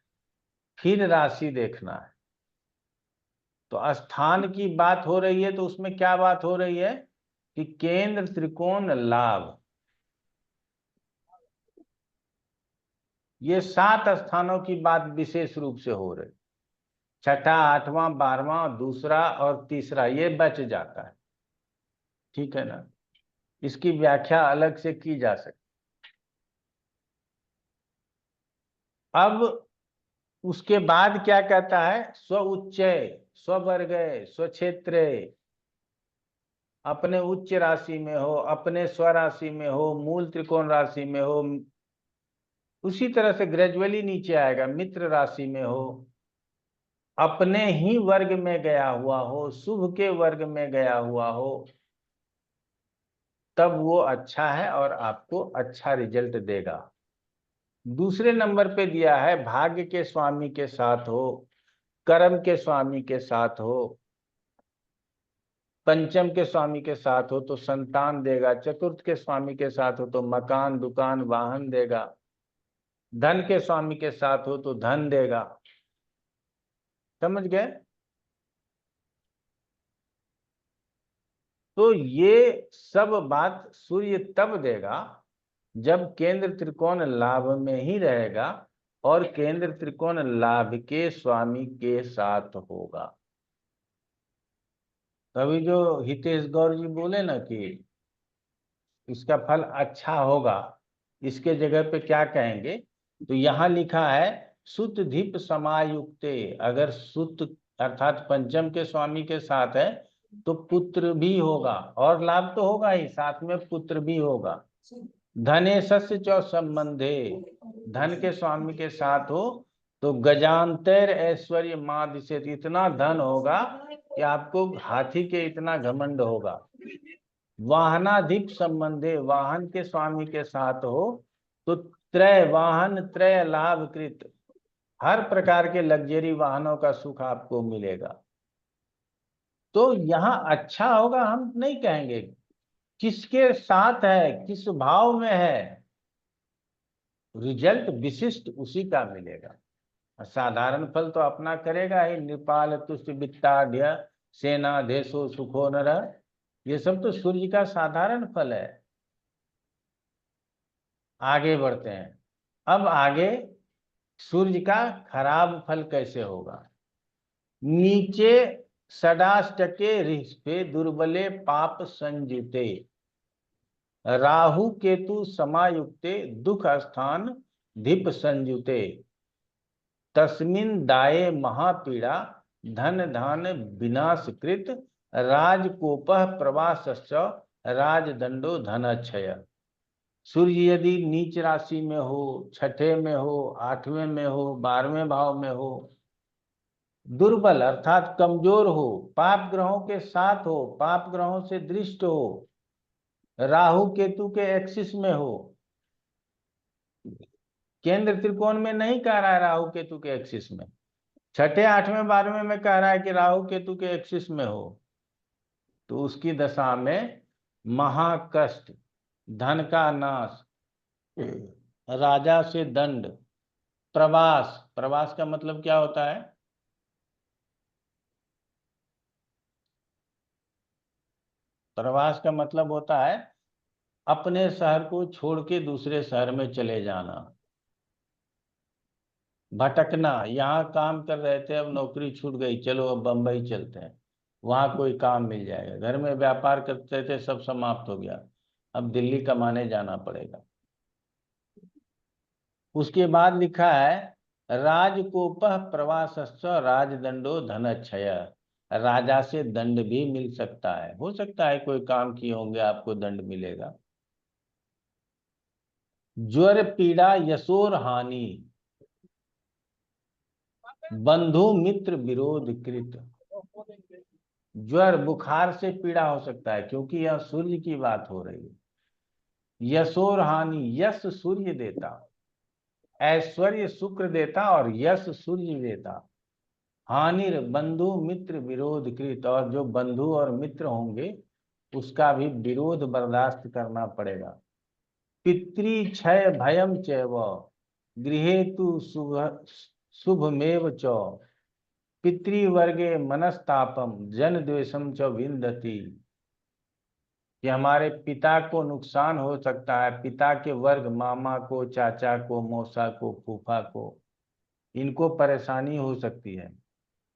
फिर राशि देखना है। तो स्थान की बात हो रही है तो उसमें क्या बात हो रही है कि केंद्र त्रिकोण लाभ, ये 7 स्थानों की बात विशेष रूप से हो रही। छठा, 8वां, 12वां, दूसरा और तीसरा ये बच जाता है, ठीक है ना। इसकी व्याख्या अलग से की जा सकती। अब उसके बाद क्या कहता है, स्व उच्चय, स्ववर्गय, स्वक्षेत्र, अपने उच्च राशि में हो, अपने स्व राशि में हो, मूल त्रिकोण राशि में हो, उसी तरह से ग्रेजुअली नीचे आएगा, मित्र राशि में हो, अपने ही वर्ग में गया हुआ हो, शुभ के वर्ग में गया हुआ हो, तब वो अच्छा है और आपको अच्छा रिजल्ट देगा। दूसरे नंबर पे दिया है भाग्य के स्वामी के साथ हो, कर्म के स्वामी के साथ हो, पंचम के स्वामी के साथ हो तो संतान देगा, चतुर्थ के स्वामी के साथ हो तो मकान, दुकान, वाहन देगा, धन के स्वामी के साथ हो तो धन देगा। समझ गए? तो ये सब बात सूर्य तब देगा जब केंद्र त्रिकोण लाभ में ही रहेगा और केंद्र त्रिकोण लाभ के स्वामी के साथ होगा। तभी जो हितेश गौर जी बोले ना कि इसका फल अच्छा होगा, इसके जगह पे क्या कहेंगे, तो यहाँ लिखा है सुत धीप समायुक्ते, अगर सुत अर्थात पंचम के स्वामी के साथ है तो पुत्र भी होगा, और लाभ तो होगा ही, साथ में पुत्र भी होगा। धने सस्य चौ संबंधे, धन के स्वामी के साथ हो तो गजांतर ऐश्वर्य माद से, इतना धन होगा कि आपको हाथी के इतना घमंड होगा। वाहनाधिप संबंधे, वाहन के स्वामी के साथ हो तो त्रय वाहन त्रय लाभ कृत, हर प्रकार के लग्जरी वाहनों का सुख आपको मिलेगा। तो यहाँ अच्छा होगा हम नहीं कहेंगे, किसके साथ है, किस भाव में है, रिजल्ट विशिष्ट उसी का मिलेगा। साधारण फल तो अपना करेगा ही, नृपाल तुष्ट वित्ताढ़ सेना देशो सुखो नर, ये सब तो सूर्य का साधारण फल है। आगे बढ़ते हैं। अब आगे सूर्य का खराब फल कैसे होगा। नीचे षडाष्टके रिष्पे दुर्बले पाप संयुते, राहु केतु समायुक्ते दुख स्थान धीप संयुते, तस्मिन दाये महापीड़ा धन धान विनाशकृत, राजकोपः प्रवासश्च राजदंडो धनक्षय। सूर्य यदि नीच राशि में हो, छठे में हो, 8वें में हो, 12वें भाव में हो, दुर्बल अर्थात कमजोर हो, पाप ग्रहों के साथ हो, पाप ग्रहों से दृष्ट हो, राहु केतु के एक्सिस में हो, केंद्र त्रिकोण में नहीं कह रहा है राहु केतु के एक्सिस में, छठे 8वें 12वें में कह रहा है कि राहु केतु के एक्सिस में हो, तो उसकी दशा में महाकष्ट, धन का नाश, राजा से दंड, प्रवास, प्रवास का मतलब क्या होता है, प्रवास का मतलब होता है अपने शहर को छोड़ के दूसरे शहर में चले जाना, भटकना। यहाँ काम कर रहे थे, अब नौकरी छूट गई, चलो अब बंबई चलते हैं, वहां कोई काम मिल जाएगा। घर में व्यापार करते थे, सब समाप्त हो गया, अब दिल्ली कमाने जाना पड़ेगा। उसके बाद लिखा है राजकोपः प्रवासश्च राजदंडो धनक्षय, राजा से दंड भी मिल सकता है, हो सकता है कोई काम किए होंगे आपको दंड मिलेगा। ज्वर पीड़ा यशोर हानि, बंधु मित्र विरोध कृत, ज्वर बुखार से पीड़ा हो सकता है क्योंकि यह सूर्य की बात हो रही है। यशोर हानि, यश सूर्य देता, ऐश्वर्य शुक्र देता और यश सूर्य देता। हानि बंधु मित्र विरोध कृत, और जो बंधु और मित्र होंगे उसका भी विरोध बर्दाश्त करना पड़ेगा। पितृ क्षय भयम चैव, गृहे तु शुभमेव च पितृवर्गे मनस्तापम जन द्वेषम च विन्दति, कि हमारे पिता को नुकसान हो सकता है, पिता के वर्ग, मामा को, चाचा को, मौसा को, फूफा को, इनको परेशानी हो सकती है,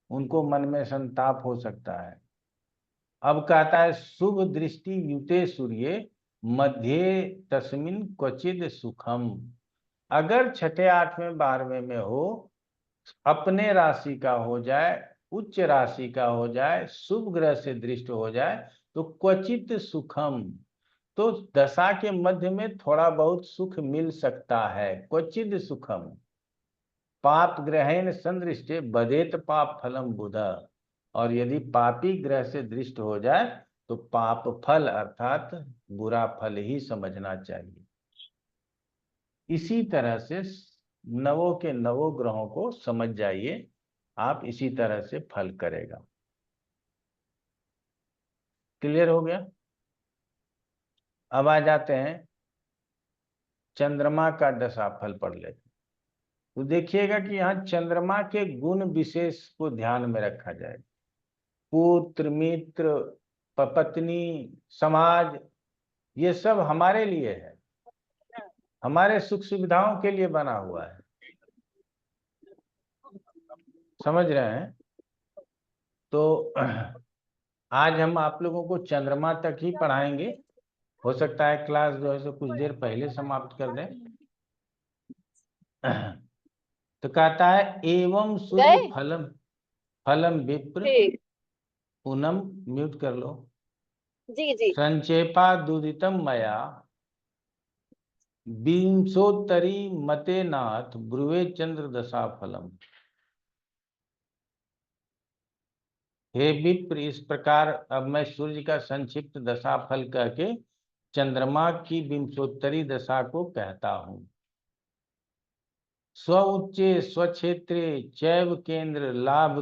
उनको मन में संताप हो सकता है। अब कहता है शुभ दृष्टि युते सूर्य मध्य तस्मिन क्वचिद सुखम, अगर छठे 8वें 12वें में हो, अपने राशि का हो जाए, उच्च राशि का हो जाए, शुभ ग्रह से दृष्ट हो जाए, तो क्वचित सुखम, तो दशा के मध्य में थोड़ा बहुत सुख मिल सकता है। क्वचित सुखम पाप ग्रहेण संदृष्टे बदेत पाप फलम बुध, और यदि पापी ग्रह से दृष्ट हो जाए तो पाप फल अर्थात बुरा फल ही समझना चाहिए। इसी तरह से नवों के नवों ग्रहों को समझ जाइए आप, इसी तरह से फल करेगा। क्लियर हो गया? अब आ जाते हैं चंद्रमा का दशाफल पढ़ लेते। तो देखिएगा कि यहाँ चंद्रमा के गुण विशेष को ध्यान में रखा जाए। पुत्र, मित्र, पत्नी, समाज, ये सब हमारे लिए है, हमारे सुख सुविधाओं के लिए बना हुआ है। समझ रहे हैं? तो आज हम आप लोगों को चंद्रमा तक ही पढ़ाएंगे। हो सकता है क्लास जो है सो कुछ देर पहले समाप्त कर दें। तो कहता है एवं सूर्य फलम फलम विप्र पूनम, म्यूट कर लो। जी संचेपा दुदितम मया विंशोत्तरी मते नाथ ब्रुवे चंद्र दशा फलम। हे विप्र, इस प्रकार अब मैं सूर्य का संक्षिप्त दशा फल कह के चंद्रमा की विंशोत्तरी दशा को कहता हूँ। स्व उच्चे स्वक्षेत्रे चैव केंद्र लाभ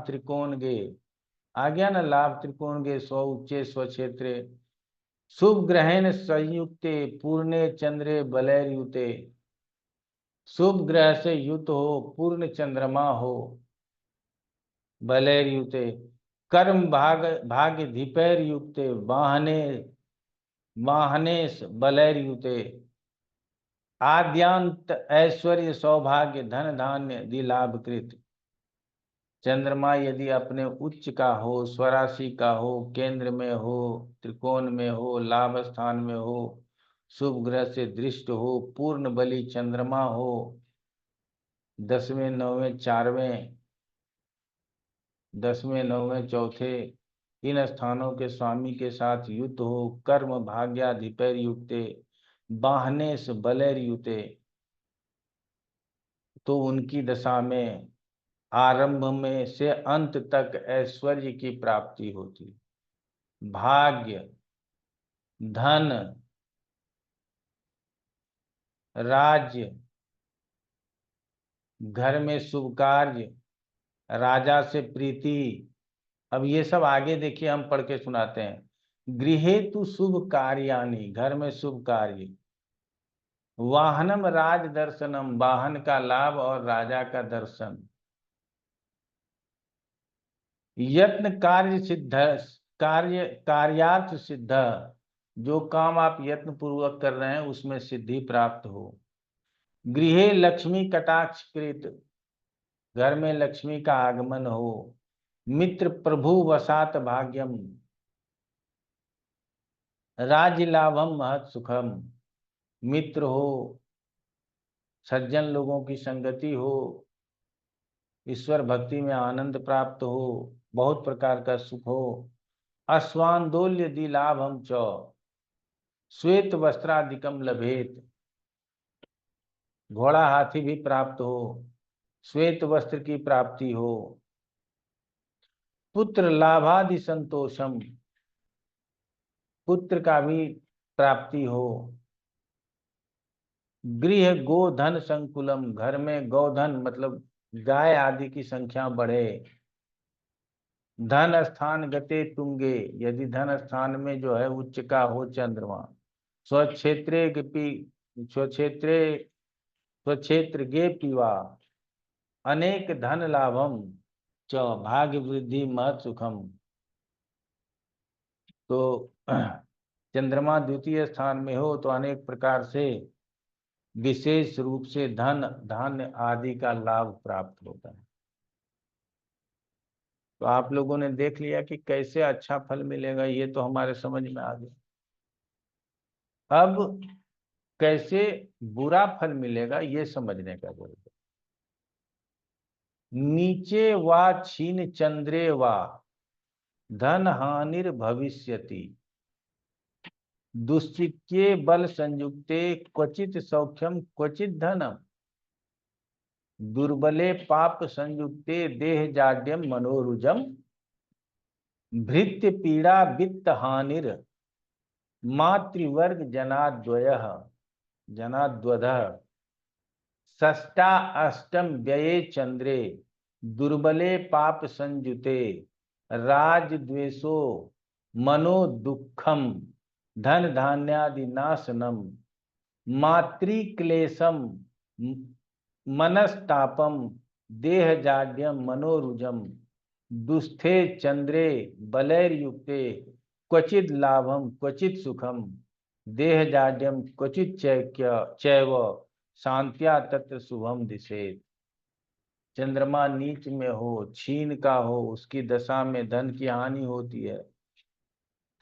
त्रिकोण गे, आ गया ना, लाभ त्रिकोण गे स्व उच्चे स्वक्षेत्रे शुभ ग्रहेण संयुक्ते पूर्णे चंद्रे बलैर युते, शुभ ग्रह से युक्त हो, पूर्ण चंद्रमा हो, बलैर युते, कर्म भाग्य धिपैर युक्ते वाहनेश बलैर युते, आद्यांत ऐश्वर्य सौभाग्य धन धान्य दिलाभकृत। चंद्रमा यदि अपने उच्च का हो, स्वराशि का हो, केंद्र में हो, त्रिकोण में हो, लाभ स्थान में हो, शुभ ग्रह से दृष्ट हो, पूर्ण बली चंद्रमा हो, 10वें 9वें 4वें 10वें 9वें चौथे इन स्थानों के स्वामी के साथ युद्ध हो, कर्म भाग्याधिपैर युक्ते बाहनेश बलैर युते, तो उनकी दशा में आरंभ में से अंत तक ऐश्वर्य की प्राप्ति होती, भाग्य, धन, राज्य, घर में शुभ कार्य, राजा से प्रीति। अब ये सब आगे देखिए हम पढ़ के सुनाते हैं। गृहे तु शुभ कार्यानि, घर में शुभ कार्य, वाहनम राज दर्शनम, वाहन का लाभ और राजा का दर्शन, यत्न कार्य सिद्ध कार्यार्थ सिद्ध, जो काम आप यत्न पूर्वक कर रहे हैं उसमें सिद्धि प्राप्त हो। गृहे लक्ष्मी कटाक्ष कृत, घर में लक्ष्मी का आगमन हो। मित्र प्रभु वसात भाग्यम, राज्य लाभम महत सुखम, मित्र हो, सज्जन लोगों की संगति हो, ईश्वर भक्ति में आनंद प्राप्त हो, बहुत प्रकार का सुख हो। अश्वांदोल्य दि लाभम च श्वेत वस्त्रादिकम लभेत, घोड़ा हाथी भी प्राप्त हो, श्वेत वस्त्र की प्राप्ति हो। पुत्र लाभादि संतोषम, पुत्र का भी प्राप्ति हो। गृह गोधन संकुलम, घर में गोधन मतलब गाय आदि की संख्या बढ़े। धन स्थान गते तुंगे, यदि धन स्थान में जो है उच्च का हो चंद्रमा। स्वक्षेत्रे स्वक्षेत्र गे पीवा अनेक धन लाभम च भाग्य वृद्धि महत् सुखम। तो चंद्रमा द्वितीय स्थान में हो तो अनेक प्रकार से विशेष रूप से धन धान्य आदि का लाभ प्राप्त होता है। तो आप लोगों ने देख लिया कि कैसे अच्छा फल मिलेगा, ये तो हमारे समझ में आ गया। अब कैसे बुरा फल मिलेगा ये समझने का जरूरत है। नीचे वा छीन चंद्रे वा धन हानिर भविष्यति दुश्चिक्ये बल संयुक्ते क्वचित सौख्यम क्वचित धनम दुर्बले पाप संयुक्ते देह जाड्यम मनोरुजम भृत्य पीड़ा वित्त हानिर मातृवर्ग जनाद्वयः षष्टा अष्टम व्यये चंद्रे दुर्बले पाप संयुते राजद्वेषो मनो दुखम धन धान्यादि नाशनम मातृक्लेशम मनस्तापम देह जाड्यम मनोरुजम दुस्थे चंद्रे बलैर्युक्ते क्वचिद लाभम क्वचित सुखम देह जाड्यम क्वचित चैव शांत्या तत्र शुभम दिशेत। चंद्रमा नीच में हो, छीन का हो, उसकी दशा में धन की हानि होती है।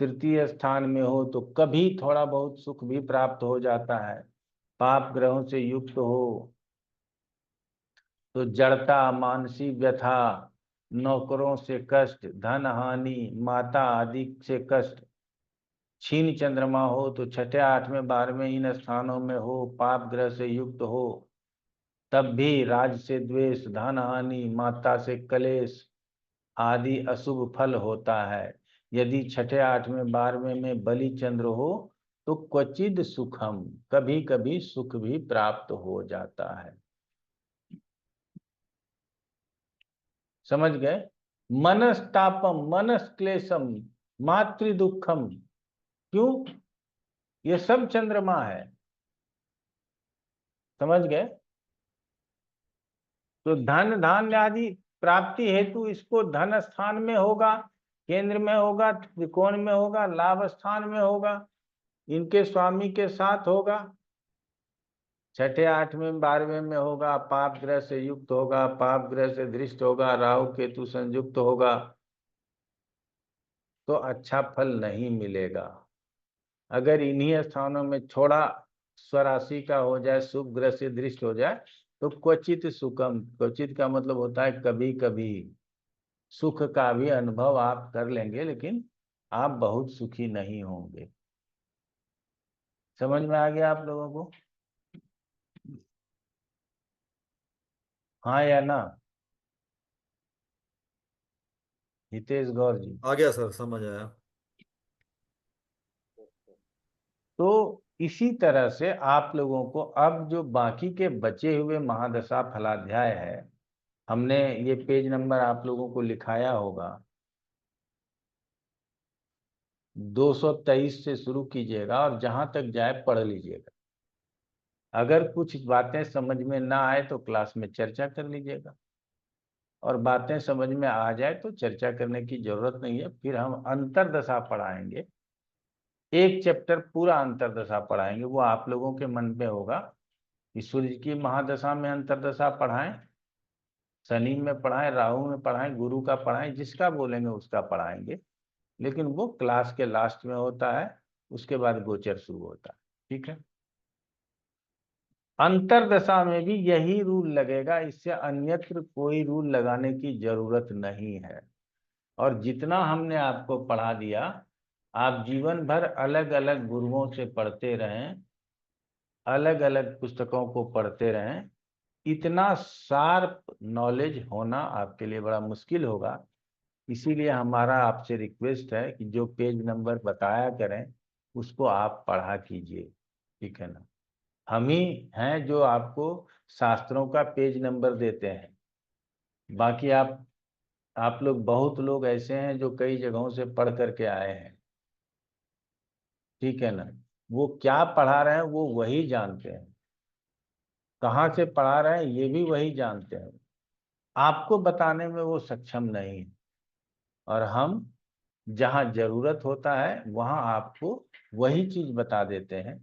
तृतीय स्थान में हो तो कभी थोड़ा बहुत सुख भी प्राप्त हो जाता है। पाप ग्रहों से युक्त हो तो जड़ता, मानसिक व्यथा, नौकरों से कष्ट, धन हानि, माता आदि से कष्ट। छीन चंद्रमा हो तो छठे, आठवें, 12वें इन स्थानों में हो, पाप ग्रह से युक्त हो, तब भी राज से द्वेष, धन हानि, माता से कलेश आदि अशुभ फल होता है। यदि छठे, आठवें, 12वें में बलि चंद्र हो तो क्वचिद सुखम, कभी कभी सुख भी प्राप्त हो जाता है। समझ गए? मनस्तापम, मनस्क्लेशम, मातृ दुखम, क्यों? ये सब चंद्रमा है। समझ गए? तो धन धान्य आदि प्राप्ति हेतु इसको धन स्थान में होगा, केंद्र में होगा, त्रिकोण में होगा, लाभ स्थान में होगा, इनके स्वामी के साथ होगा। छठे, आठवें, 12वें में होगा, पाप ग्रह से युक्त होगा, पाप ग्रह से दृष्ट होगा, राहु केतु संयुक्त होगा, तो अच्छा फल नहीं मिलेगा। अगर इन्हीं स्थानों में थोड़ा स्वराशि का हो जाए, शुभ ग्रह से दृष्ट हो जाए तो क्वचित सुखम, क्वचित का मतलब होता है कभी कभी, सुख का भी अनुभव आप कर लेंगे, लेकिन आप बहुत सुखी नहीं होंगे। समझ में आ गया आप लोगों को? हाँ या ना? हितेश गौर जी। आ गया सर, समझ आया। तो इसी तरह से आप लोगों को अब जो बाकी के बचे हुए महादशा फलाध्याय है, हमने ये पेज नंबर आप लोगों को लिखाया होगा, 223 से शुरू कीजिएगा और जहां तक जाए पढ़ लीजिएगा। अगर कुछ बातें समझ में ना आए तो क्लास में चर्चा कर लीजिएगा, और बातें समझ में आ जाए तो चर्चा करने की जरूरत नहीं है। फिर हम अंतरदशा पढ़ाएंगे, एक चैप्टर पूरा अंतरदशा पढ़ाएंगे। वो आप लोगों के मन में होगा कि सूर्य की महादशा में अंतरदशा पढ़ाएं, शनि में पढ़ाएं, राहु में पढ़ाएं, गुरु का पढ़ाएं, जिसका बोलेंगे उसका पढ़ाएंगे, लेकिन वो क्लास के लास्ट में होता है, उसके बाद गोचर शुरू होता है। ठीक है? अंतरदशा में भी यही रूल लगेगा, इससे अन्यत्र कोई रूल लगाने की जरूरत नहीं है। और जितना हमने आपको पढ़ा दिया, आप जीवन भर अलग अलग गुरुओं से पढ़ते रहें, अलग अलग पुस्तकों को पढ़ते रहें, इतना शार्प नॉलेज होना आपके लिए बड़ा मुश्किल होगा। इसीलिए हमारा आपसे रिक्वेस्ट है कि जो पेज नंबर बताया करें उसको आप पढ़ा कीजिए। ठीक है ना? हम ही हैं जो आपको शास्त्रों का पेज नंबर देते हैं। बाकी आप लोग, बहुत लोग ऐसे हैं जो कई जगहों से पढ़ करके आए हैं। ठीक है ना? वो क्या पढ़ा रहे हैं वो वही जानते हैं। कहाँ से पढ़ा रहे हैं ये भी वही जानते हैं। आपको बताने में वो सक्षम नहीं है, और हम जहाँ जरूरत होता है वहाँ आपको वही चीज बता देते हैं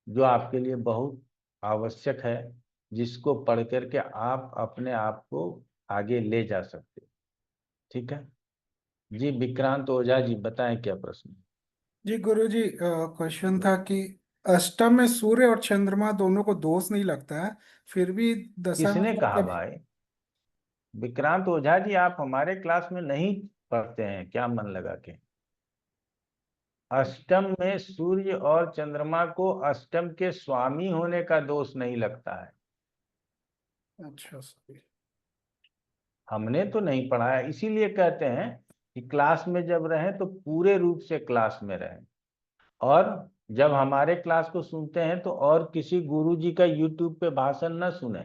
जो आपके लिए बहुत आवश्यक है, जिसको पढ़ करके आप अपने आप को आगे ले जा सकते। ठीक है जी। विक्रांत ओझा जी बताएं क्या प्रश्न। जी गुरुजी, क्वेश्चन था कि अष्टम में सूर्य और चंद्रमा दोनों को दोष नहीं लगता है, फिर भी दशा में किसने कहा मतलब भाई? विक्रांत ओझा जी आप हमारे क्लास में नहीं पढ़ते हैं क्या मन लगा के? अष्टम में सूर्य और चंद्रमा को अष्टम के स्वामी होने का दोष नहीं लगता है। अच्छा सही। हमने तो नहीं पढ़ा है, इसीलिए कहते हैं कि क्लास में जब रहें तो पूरे रूप से क्लास में रहें, और जब हमारे क्लास को सुनते हैं तो और किसी गुरु जी का यूट्यूब पे भाषण न सुने,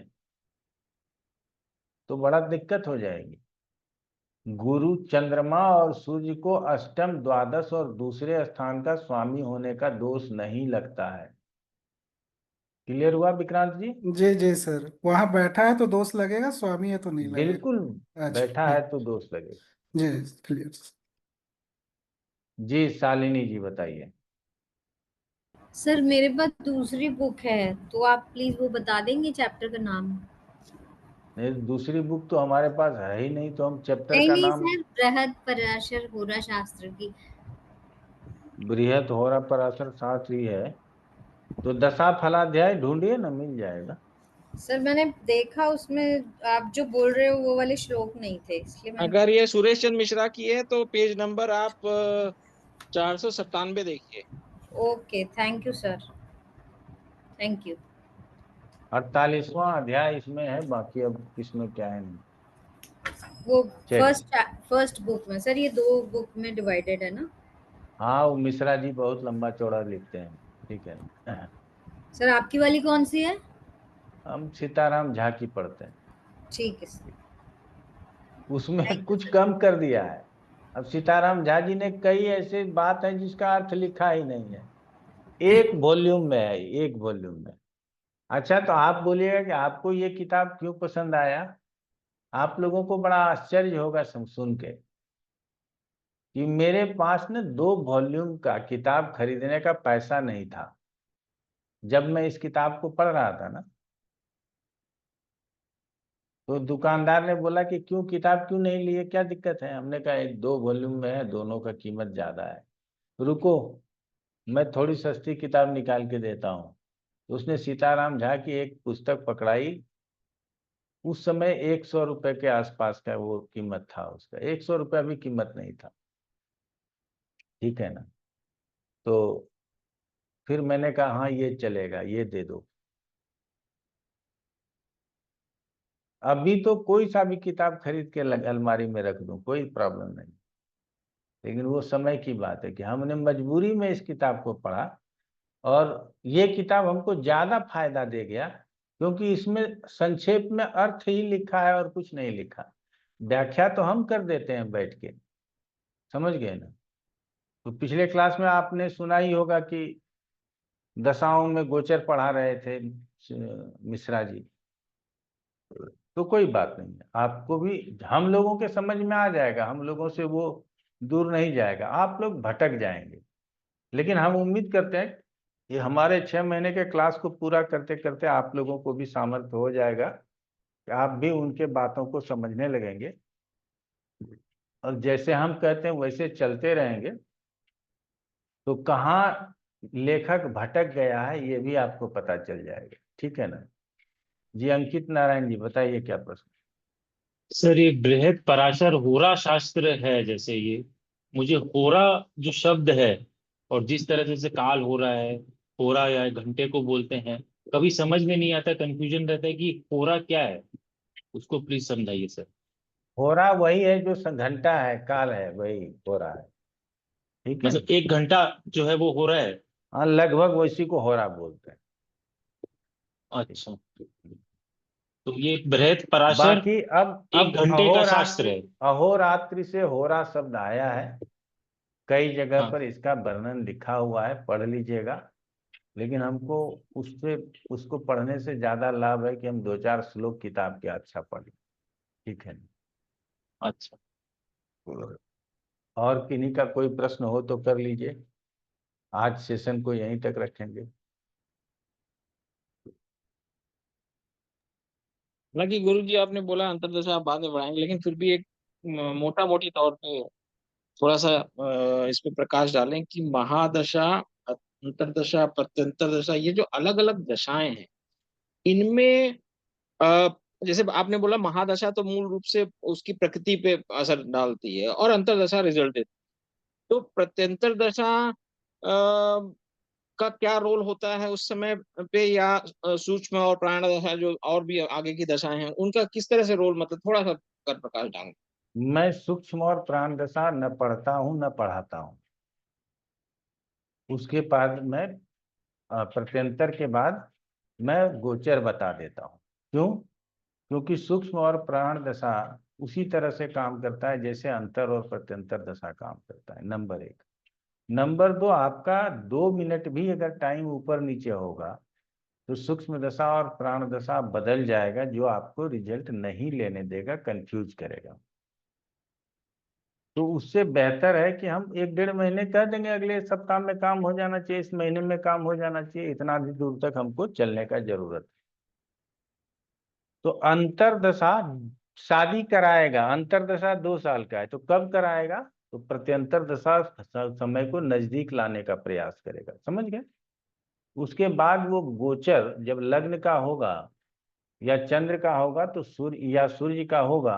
तो बड़ा दिक्कत हो जाएगी। गुरु चंद्रमा और सूर्य को अष्टम, द्वादश और दूसरे स्थान का स्वामी होने का दोष नहीं लगता है। क्लियर हुआ विक्रांत जी? जी जी सर, वहां बैठा है तो दोष लगेगा, स्वामी है तो नहीं बिल्कुल, लगेगा। अच्छा बैठा है ठीक। तो दोष लगेगा। जी क्लियर। जी शालिनी जी बताइए। सर मेरे पास दूसरी बुक है, तो आप प्लीज वो बता देंगे चैप्टर का नाम? नहीं, दूसरी बुक तो हमारे पास है ही नहीं, तो हम चैप्टर नहीं का नहीं नाम। सर, बृहद पराशर होरा शास्त्र की। बृहत होरा पराशर शास्त्री है, तो दशा फलाध्याय ढूंढिए ना, मिल जाएगा। सर मैंने देखा उसमें आप जो बोल रहे हो वो वाले श्लोक नहीं थे, इसलिए मैंने। अगर ये सुरेश चंद्र मिश्रा की है तो पेज नंबर आप 497 देखिए। Okay, thank you sir, thank you. 48वां अध्याय इसमें है, बाकी अब इसमें क्या है नहीं। वो चलिए। फर्स्ट बुक में सर, ये दो बुक में डिवाइडेड है ना? हाँ वो मिश्रा जी बहुत लंबा चौड़ा लिखते हैं। ठीक है ना। सर आपकी वाली कौन सी है? हम सीताराम झा की पढ़ते हैं, ठीक है सर, उसमें थैंक यू कुछ सर। कम कर दिया है। अब सीताराम झा जी ने कई ऐसे बात है जिसका अर्थ लिखा ही नहीं है, एक वॉल्यूम में है, एक वॉल्यूम में। अच्छा तो आप बोलिएगा कि आपको ये किताब क्यों पसंद आया? आप लोगों को बड़ा आश्चर्य होगा सुन के कि मेरे पास न 2 वॉल्यूम का किताब खरीदने का पैसा नहीं था जब मैं इस किताब को पढ़ रहा था ना। तो दुकानदार ने बोला कि क्यों किताब क्यों नहीं लिए, क्या दिक्कत है? हमने कहा एक 2 वॉल्यूम में है, दोनों का कीमत ज्यादा है, रुको मैं थोड़ी सस्ती किताब निकाल के देता हूँ। तो उसने सीताराम झा की एक पुस्तक पकड़ाई। उस समय 100 रुपए के आसपास का वो कीमत था उसका, 100 रुपया भी कीमत नहीं था। ठीक है ना। तो फिर मैंने कहा हाँ ये चलेगा, ये दे दो। अभी तो कोई सा भी किताब खरीद के अलमारी में रख दूं, कोई प्रॉब्लम नहीं। लेकिन वो समय की बात है कि हमने मजबूरी में इस किताब को पढ़ा, और ये किताब हमको ज्यादा फायदा दे गया क्योंकि इसमें संक्षेप में अर्थ ही लिखा है और कुछ नहीं लिखा। व्याख्या तो हम कर देते हैं बैठ के, समझ गए ना। तो पिछले क्लास में आपने सुना ही होगा कि दशाओं में गोचर पढ़ा रहे थे मिश्रा जी। तो कोई बात नहीं है, आपको भी हम लोगों के समझ में आ जाएगा, हम लोगों से वो दूर नहीं जाएगा। आप लोग भटक जाएंगे, लेकिन हम उम्मीद करते हैं कि हमारे 6 महीने के क्लास को पूरा करते करते आप लोगों को भी सामर्थ्य हो जाएगा कि आप भी उनके बातों को समझने लगेंगे, और जैसे हम कहते हैं वैसे चलते रहेंगे तो कहाँ लेखक भटक गया है ये भी आपको पता चल जाएगा। ठीक है ना जी। अंकित नारायण जी बताइए क्या प्रश्न। सर ये बृहद पराशर होरा शास्त्र है, जैसे ये मुझे होरा जो शब्द है और जिस तरह से इसे काल हो रहा है, होरा या घंटे को बोलते हैं, कभी समझ में नहीं आता, कंफ्यूजन रहता है कि होरा क्या है, उसको प्लीज समझाइए सर। हो रहा वही है जो घंटा है, काल है, वही हो रहा है। ठीक है ना। मतलब 1 घंटा जो है वो हो रहा है। हाँ लगभग वैसी को हो रहा बोलते हैं। अच्छा, तो ये बृहद पराशर बाकी अब 1 घंटे का शास्त्र अहोरात्रि, है। अहोरात्रि से होरा शब्द आया है, कई जगह हाँ। पर इसका वर्णन लिखा हुआ है, पढ़ लीजिएगा। लेकिन हमको उससे उसको पढ़ने से ज्यादा लाभ है कि हम 2-4 श्लोक किताब के अच्छा पढ़ें। ठीक है। अच्छा, और किन्हीं का कोई प्रश्न हो तो कर लीजिए, आज सेशन को यहीं तक रखेंगे। हालांकि गुरु जी आपने बोला अंतर्दशा आप बाद में बढ़ाएंगे, लेकिन फिर भी एक मोटा मोटी तौर पे थोड़ा सा इस पे प्रकाश डालें कि महादशा, अंतर्दशा, प्रत्यंतर दशा, ये जो अलग अलग दशाएं हैं, इनमें अ, जैसे आपने बोला महादशा तो मूल रूप से उसकी प्रकृति पे असर डालती है और अंतर्दशा रिजल्ट देती है। तो प्रत्यंतर दशा का क्या रोल होता है उस समय पे, या सूक्ष्म और प्राण दशा जो और भी आगे की दशाएं हैं उनका किस तरह से रोल, मतलब थोड़ा सा कर प्रकाश डालें। मैं सूक्ष्म और प्राण दशा न पढ़ता हूँ न पढ़ाता हूँ। उसके बाद मैं प्रत्यंतर के बाद मैं गोचर बता देता हूँ। क्यों? क्योंकि सूक्ष्म और प्राण दशा उसी तरह से काम करता है जैसे अंतर और प्रत्यंतर दशा काम करता है, नंबर 1। नंबर 2, आपका 2 मिनट भी अगर टाइम ऊपर नीचे होगा तो सूक्ष्म दशा और प्राण दशा बदल जाएगा, जो आपको रिजल्ट नहीं लेने देगा, कंफ्यूज करेगा। तो उससे बेहतर है कि हम 1-1.5 महीने कह देंगे अगले सप्ताह में काम हो जाना चाहिए, इस महीने में काम हो जाना चाहिए, इतना भी दूर तक हमको चलने का जरूरत है। तो अंतरदशा शादी कराएगा, अंतरदशा 2 साल का है तो कब कराएगा? तो प्रत्यंतर दशा समय को नजदीक लाने का प्रयास करेगा, समझ गए? उसके बाद वो गोचर जब लग्न का होगा या चंद्र का होगा तो सूर्य या सूर्य का होगा,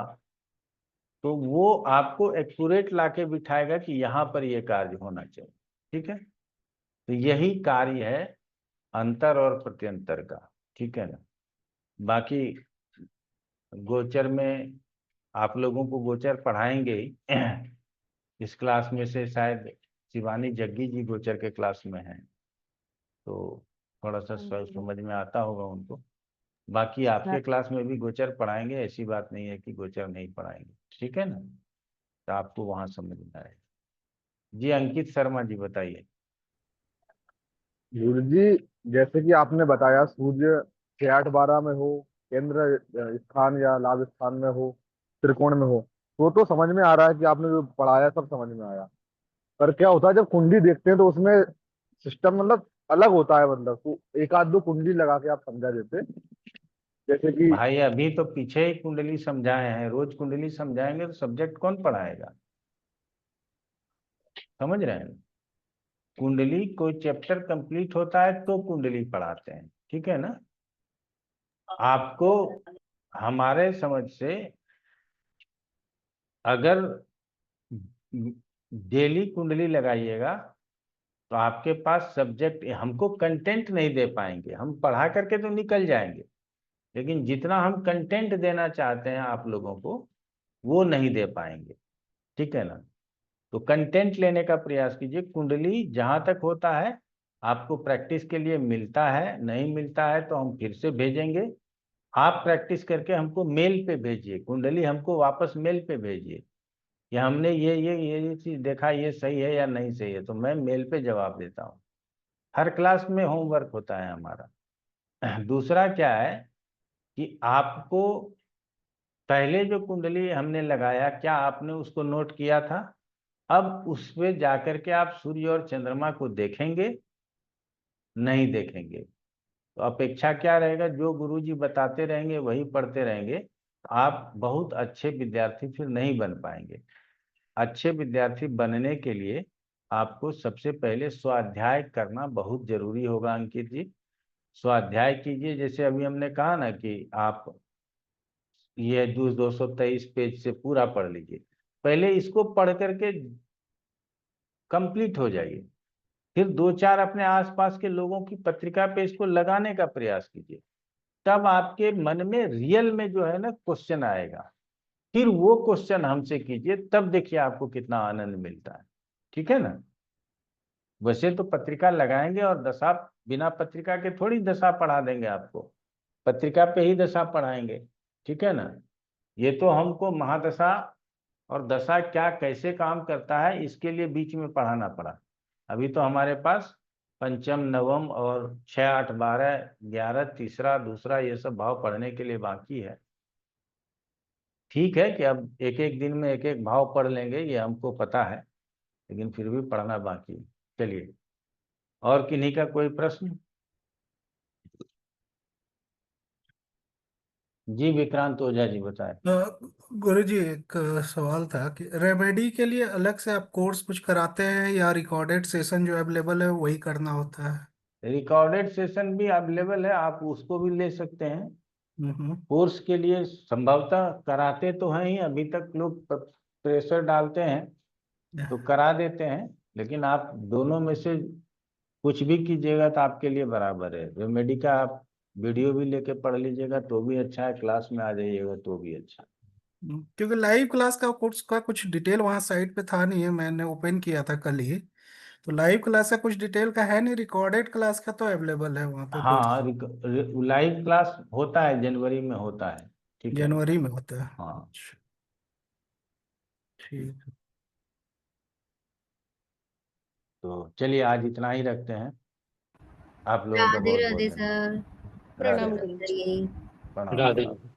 तो वो आपको एक्यूरेट लाके बिठाएगा कि यहाँ पर ये कार्य होना चाहिए। ठीक है, तो यही कार्य है अंतर और प्रत्यंतर का। ठीक है ना? बाकी गोचर में आप लोगों को गोचर पढ़ाएंगे ही। इस क्लास में से शायद शिवानी जग्गी जी गोचर के क्लास में हैं, तो थोड़ा सा समझ में आता होगा उनको। बाकी आपके क्लास में भी गोचर पढ़ाएंगे, ऐसी बात नहीं है कि गोचर नहीं पढ़ाएंगे। ठीक है ना? तो आपको वहां समझ में आएगा। जी अंकित शर्मा जी बताइए। गुरु जी, जैसे कि आपने बताया सूर्य 6-8-12 में हो, केंद्र स्थान या लाभ स्थान में हो, त्रिकोण में हो, तो समझ में आ रहा है कि आपने जो पढ़ाया सब समझ में आया। पर क्या होता है जब कुंडली देखते हैं तो उसमें सिस्टम मतलब अलग होता है, मतलब तो एक आध दो कुंडली लगा के आप समझा देते, जैसे कि भाई अभी तो पीछे ही कुंडली समझाए हैं, रोज कुंडली समझाएंगे तो सब्जेक्ट कौन पढ़ाएगा? समझ रहे हैं? कुंडली कोई चैप्टर कंप्लीट होता है तो कुंडली पढ़ाते हैं। ठीक है ना? आपको हमारे समझ से अगर डेली कुंडली लगाइएगा तो आपके पास सब्जेक्ट, हमको कंटेंट नहीं दे पाएंगे, हम पढ़ा करके तो निकल जाएंगे, लेकिन जितना हम कंटेंट देना चाहते हैं आप लोगों को वो नहीं दे पाएंगे। ठीक है ना? तो कंटेंट लेने का प्रयास कीजिए। कुंडली जहां तक होता है आपको प्रैक्टिस के लिए मिलता है, नहीं मिलता है तो हम फिर से भेजेंगे। आप प्रैक्टिस करके हमको मेल पे भेजिए, कुंडली हमको वापस मेल पे भेजिए कि हमने ये चीज देखा, ये सही है या नहीं सही है, तो मैं मेल पे जवाब देता हूँ। हर क्लास में होमवर्क होता है हमारा। दूसरा क्या है कि आपको पहले जो कुंडली हमने लगाया, क्या आपने उसको नोट किया था? अब उस पे जाकर के आप सूर्य और चंद्रमा को देखेंगे? नहीं देखेंगे। तो अपेक्षा क्या रहेगा? जो गुरुजी बताते रहेंगे वही पढ़ते रहेंगे, आप बहुत अच्छे विद्यार्थी फिर नहीं बन पाएंगे। अच्छे विद्यार्थी बनने के लिए आपको सबसे पहले स्वाध्याय करना बहुत जरूरी होगा अंकित जी। स्वाध्याय कीजिए, जैसे अभी हमने कहा ना कि आप ये 223 पेज से पूरा पढ़ लीजिए, पहले इसको पढ़ करके कंप्लीट हो जाइए, फिर 2-4 अपने आसपास के लोगों की पत्रिका पे इसको लगाने का प्रयास कीजिए, तब आपके मन में रियल में जो है ना क्वेश्चन आएगा, फिर वो क्वेश्चन हमसे कीजिए, तब देखिए आपको कितना आनंद मिलता है। ठीक है ना? वैसे तो पत्रिका लगाएंगे और दशा, बिना पत्रिका के थोड़ी दशा पढ़ा देंगे आपको, पत्रिका पे ही दशा पढ़ाएंगे। ठीक है ना? ये तो हमको महादशा और दशा क्या कैसे काम करता है इसके लिए बीच में पढ़ाना पड़ा। अभी तो हमारे पास पंचम, नवम और 6, 8, 12, 11, तीसरा, दूसरा, ये सब भाव पढ़ने के लिए बाकी है। ठीक है कि अब एक एक दिन में एक एक भाव पढ़ लेंगे, ये हमको पता है, लेकिन फिर भी पढ़ना बाकी है। चलिए, और किन्हीं का कोई प्रश्न? जी विक्रांत ओझा जी बताएं। गुरु जी, एक सवाल था कि रेमेडी के लिए अलग से आप कोर्स कुछ कराते हैं या रिकॉर्डेड सेशन जो अवेलेबल है वही करना होता है? रिकॉर्डेड सेशन भी अवेलेबल है, आप उसको भी ले सकते हैं। हम्म। कोर्स के लिए संभवतः कराते तो हैं ही, अभी तक लोग प्रेशर डालते हैं तो करा देते हैं, लेकिन आप दोनों में से कुछ भी कीजिएगा तो आपके लिए बराबर है। रेमेडी का आप वीडियो भी लेके पढ़ लीजिएगा तो भी अच्छा है, क्लास में आ जाइएगा तो भी अच्छा है। क्योंकि लाइव क्लास का कोर्स का कुछ डिटेल वहाँ साइट पे था नहीं है, मैंने ओपन किया था कल ही, तो लाइव क्लास का कुछ डिटेल का है नहीं। रिकॉर्डेड क्लास का तो अवेलेबल है वहाँ पे कोर्स। हाँ, लाइव क्लास होता है, जनवरी में होता है। ठीक है। जनवरी में होता है। हाँ, ठीक है। तो चलिए आज इतना ही रखते हैं। आप लोगों का राधे बहुत बहुत राधे धन्यवाद। सर। प्रणाम राधे गुरु जी। करिए। प्रणाम राधे। प्रणाम।